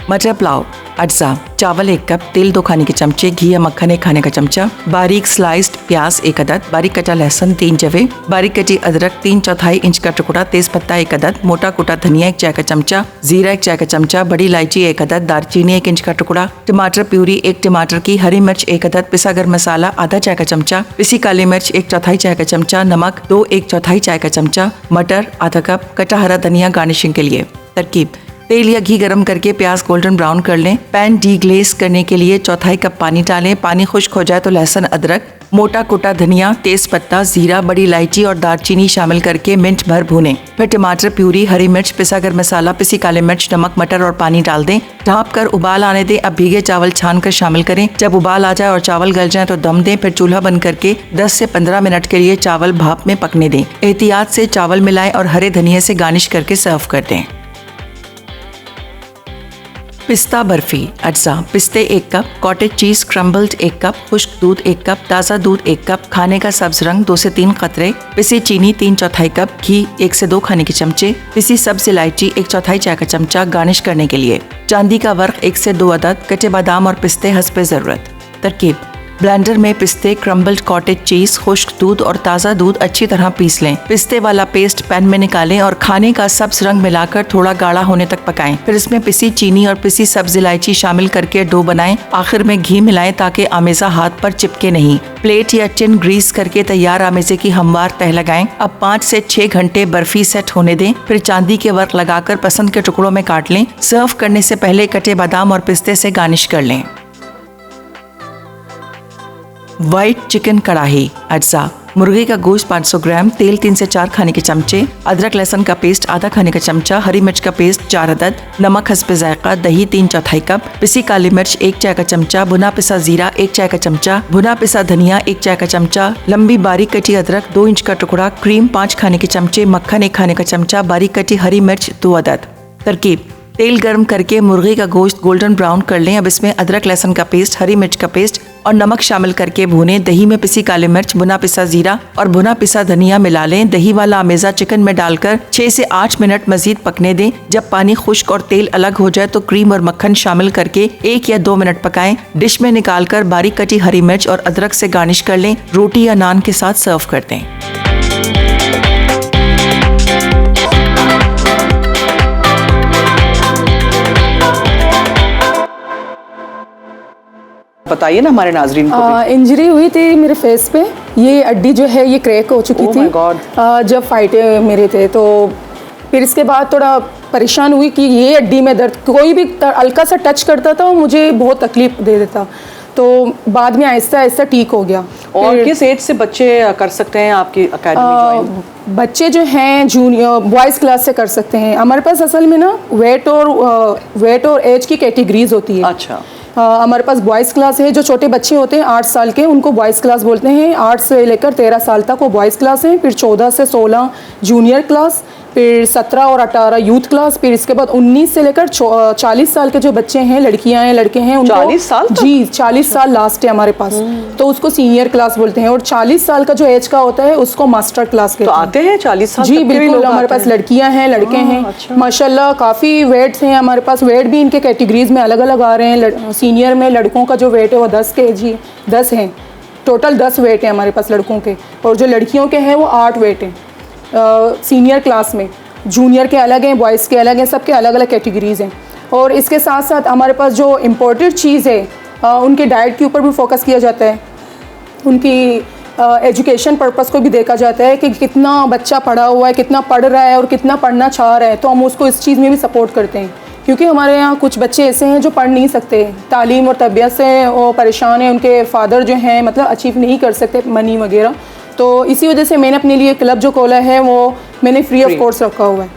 मटर पुलाव, अज्जा, चावल 1 कप, तेल 2 खाने के चमचे, घी या मक्खन 1 खाने का चमचा, बारीक स्लाइस्ड प्याज 1 अदद, बारीक कटा लहसुन 3 जवे, बारीक कटी अदरक 3/4 इंच का टुकड़ा, तेज पत्ता 1 अदद, मोटा कूटा धनिया 1 चाय का चमचा, जीरा 1 चाय का चमचा, बड़ी इलायची 1 अदद, दालचीनी 1 इंच का टुकड़ा, टमाटर प्यूरी 1 टमाटर की, हरी मिर्च 1 अदद, पिसा गरम मसाला आधा चाय का चमचा, पिसी काली मिर्च 1/4 चाय का चमचा, नमक 2 1/4 चाय का चमचा, मटर आधा कप, कटा हरा धनिया गार्निशिंग के लिए। तरकीब: तेल या घी गरम करके प्याज गोल्डन ब्राउन कर लें। पैन डीग्लेस करने के लिए 1/4 कप पानी डालें। पानी खुश्क हो जाए तो लहसुन, अदरक, मोटा कुटा धनिया, तेज पत्ता, जीरा, बड़ी इलायची और दालचीनी शामिल करके मिनट भर भूनें। फिर टमाटर प्यूरी, हरी मिर्च, पिसा गरम मसाला, पिसी काली मिर्च, नमक, मटर और पानी डाल दें। ढाँप कर उबाल आने दें। अब भीगे चावल छान कर शामिल करें। जब उबाल आ जाए और चावल गल जाए तो दम दें। फिर चूल्हा बंद करके 10 से 15 मिनट के लिए चावल भाप में पकने दें। एहतियात से चावल मिलाएं और हरे धनिये से गार्निश करके सर्व कर दें। पिस्ता बर्फी, अज्जा, पिस्ते 1 cup, cottage cheese crumbled 1 cup, खुश्क दूध 1 कप, ताज़ा दूध 1 कप, खाने का सब्ज रंग 2 से 3 कतरे, पिसी चीनी 3/4 कप, घी 1 से 2 खाने के चमचे, पिसी सब्ज इलायची 1/4 चाय का चमचा गार्निश करने के लिए। चांदी का वर्क 1 से 2 अदद, कटे बादाम और पिस्ते हस्बे ज़रूरत। तरकीब: ब्लेंडर में पिस्ते, क्रम्बल्ड कॉटेज चीज, खुश्क दूध और ताज़ा दूध अच्छी तरह पीस लें। पिस्ते वाला पेस्ट पैन में निकालें और खाने का सब्ज रंग मिलाकर थोड़ा गाढ़ा होने तक पकाएं। फिर इसमें पिसी चीनी और पिसी सब्ज इलायची शामिल करके डो बनाएं। आखिर में घी मिलाएं ताकि आमेज़ा हाथ पर चिपके नहीं। प्लेट या टिन ग्रीस करके तैयार आमेज़े की हमवार तह लगाएं। अब 5 से 6 घंटे बर्फी सेट होने दें। फिर चांदी के वर्क लगाकर पसंद के टुकड़ों में काट लें। सर्व करने से पहले कटे बादाम और पिस्ते से गार्निश कर लें। व्हाइट चिकन कढ़ाई। अज्जा: मुर्गे का गोश्त 500 ग्राम, तेल 3 से 4 खाने के चमचे, अदरक लहसुन का पेस्ट आधा खाने का चमचा, हरी मिर्च का पेस्ट 4 अदद, नमक हस्बे जायका, दही 3/4 कप, पिसी काली मिर्च 1 चाय का चमचा, भुना पिसा जीरा 1 चाय का चमचा, भुना पिसा धनिया 1 चाय का चमचा, लंबी बारीक कटी अदरक 2 इंच का टुकड़ा, क्रीम 5 खाने के चमचे, मक्खन 1 खाने का चमचा, बारीक कटी हरी मिर्च 2 अदद। तरकीब: तेल गर्म करके मुर्गे का गोश्त गोल्डन ब्राउन कर लें। अब इसमें अदरक लहसुन का पेस्ट, हरी मिर्च का पेस्ट और नमक शामिल करके भूनें। दही में पिसी काली मिर्च, भुना पिसा जीरा और भुना पिसा धनिया मिला लें। दही वाला आमेज़ा चिकन में डालकर 6 से 8 मिनट मजीद पकने दें। जब पानी खुश्क और तेल अलग हो जाए तो क्रीम और मक्खन शामिल करके 1 या 2 मिनट पकाएं। डिश में निकालकर बारीक कटी हरी मिर्च और अदरक से गार्निश कर लें। रोटी या नान के साथ सर्व कर दें। बताइए ना हमारे नाजरीन को भी। इंजरी हुई थी मेरे फेस पे, ये हड्डी जो है ये क्रैक हो चुकी Oh थी। my God. जब फाइटे मेरे थे तो फिर इसके बाद थोड़ा परेशान हुई कि ये हड्डी में दर्द, कोई भी हल्का सा टच करता था वो मुझे बहुत तकलीफ दे देता। तो बाद में आहिस्ता आहिस्ता ठीक हो गया। और किस एज से बच्चे कर सकते हैं आपकी अकेडमी ज्वाइन? बच्चे जो हैं जूनियर बॉयज़ क्लास से कर सकते हैं। हमारे पास असल में ना वेट और एज की कैटेगरीज होती है। अच्छा। हमारे पास बॉयज़ क्लास है, जो छोटे बच्चे होते हैं 8 साल के, उनको बॉयज़ क्लास बोलते हैं। 8 से लेकर 13 साल तक वो बॉयज़ क्लास हैं। फिर 14 से 16 जूनियर क्लास, फिर 17 और 18 यूथ क्लास, फिर इसके बाद 19 से लेकर 40 साल के जो बच्चे हैं, लड़कियां हैं, लड़के हैं, उनको 40 साल तक? जी 40 साल लास्ट है हमारे पास, तो उसको सीनियर क्लास बोलते हैं। और 40 साल का जो एज का होता है उसको मास्टर क्लास कहते तो हैं। आते हैं 40 साल जी तक के भी बिल्कुल, लोग हमारे आते पास हैं? लड़कियां हैं, लड़के हैं। अच्छा। माशाल्लाह काफ़ी वेट्स हैं हमारे पास। वेट भी इनके कैटेगरीज में अलग अलग आ रहे हैं। सीनियर में लड़कों का जो वेट है वो 10 kg 10 हैं, टोटल 10 वेट है हमारे पास लड़कों के। और जो लड़कियों के हैं वो 8 वेट हैं सीनियर क्लास में। जूनियर के अलग हैं, बॉयज़ के अलग हैं, सबके अलग अलग कैटेगरीज़ हैं। और इसके साथ साथ हमारे पास जो इम्पोर्टेड चीज़ है उनके डाइट के ऊपर भी फोकस किया जाता है। उनकी एजुकेशन पर्पस को भी देखा जाता है कि कितना बच्चा पढ़ा हुआ है, कितना पढ़ रहा है और कितना पढ़ना चाह रहा है, तो हम उसको इस चीज़ में भी सपोर्ट करते हैं। क्योंकि हमारे यहाँ कुछ बच्चे ऐसे हैं जो पढ़ नहीं सकते, तालीम और तरबियत से वो परेशान हैं, उनके फादर जो हैं मतलब अचीव नहीं कर सकते मनी वगैरह। तो इसी वजह से मैंने अपने लिए क्लब जो खोला है वो मैंने फ्री ऑफ कोर्स रखा हुआ है,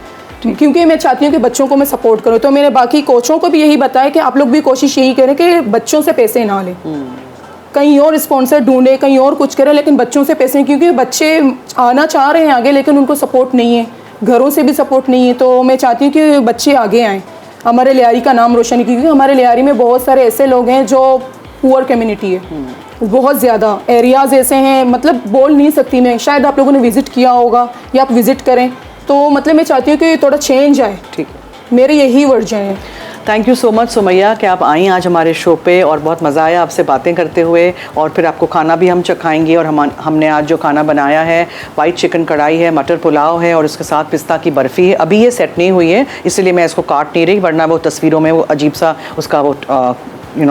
क्योंकि मैं चाहती हूँ कि बच्चों को मैं सपोर्ट करूँ। तो मैंने बाकी कोचों को भी यही बताया कि आप लोग भी कोशिश यही करें कि बच्चों से पैसे ना लें, कहीं और स्पॉन्सर ढूंढे, कहीं और कुछ करें, लेकिन बच्चों से पैसे, क्योंकि बच्चे आना चाह रहे हैं आगे लेकिन उनको सपोर्ट नहीं है, घरों से भी सपोर्ट नहीं है। तो मैं चाहती हूँ कि बच्चे आगे आएँ, हमारे लियारी का नाम रोशन, क्योंकि हमारे लियारी में बहुत सारे ऐसे लोग हैं जो पुअर कम्युनिटी है, बहुत ज़्यादा एरियाज़ ऐसे हैं, मतलब बोल नहीं सकती मैं, शायद आप लोगों ने विज़िट किया होगा या आप विज़िट करें। तो मतलब मैं चाहती हूँ कि थोड़ा चेंज आए। ठीक है, मेरे यही वर्जन है। Thank you so much Sumaiya कि आप आई आज हमारे शो पे, और बहुत मज़ा आया आपसे बातें करते हुए। और फिर आपको खाना भी हम चखाएंगे। और हमने आज जो खाना बनाया है, वाइट चिकन कढ़ाई है, मटर पुलाव है और उसके साथ पिस्ता की बर्फ़ी है। अभी ये सेट नहीं हुई है इसलिए मैं इसको काट नहीं रही, वरना वो तस्वीरों में वो अजीब सा उसका वो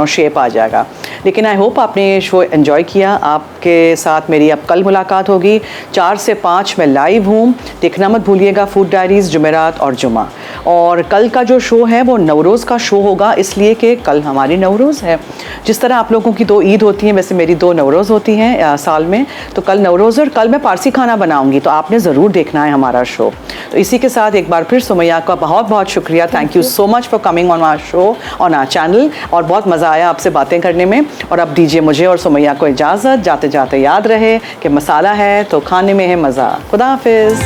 शेप आ जाएगा। लेकिन आई होप आपने ये शो एंजॉय किया। आपके साथ मेरी अब कल मुलाकात होगी। 4 से 5 मैं लाइव हूँ, देखना मत भूलिएगा फूड डायरीज़, जुमेरात और जुमा। और कल का जो शो है वो नवरोज़ का शो होगा, इसलिए कि कल हमारी नवरोज़ है। जिस तरह आप लोगों की 2 ईद होती हैं, वैसे मेरी 2 नवरोज़ होती हैं साल में। तो कल नवरोज़ और कल मैं पारसी खाना बनाऊँगी, तो आपने ज़रूर देखना है हमारा शो। तो इसी के साथ एक बार फिर सुमैया का बहुत बहुत शुक्रिया। Thank you so much for coming on our show, on our channel. और बहुत मज़ा आया आपसे बातें करने में। और अब दीजिए मुझे और सुमैया को इजाज़त। जाते जाते याद रहे कि मसाला है तो खाने में है मज़ा। खुदा हाफिज़।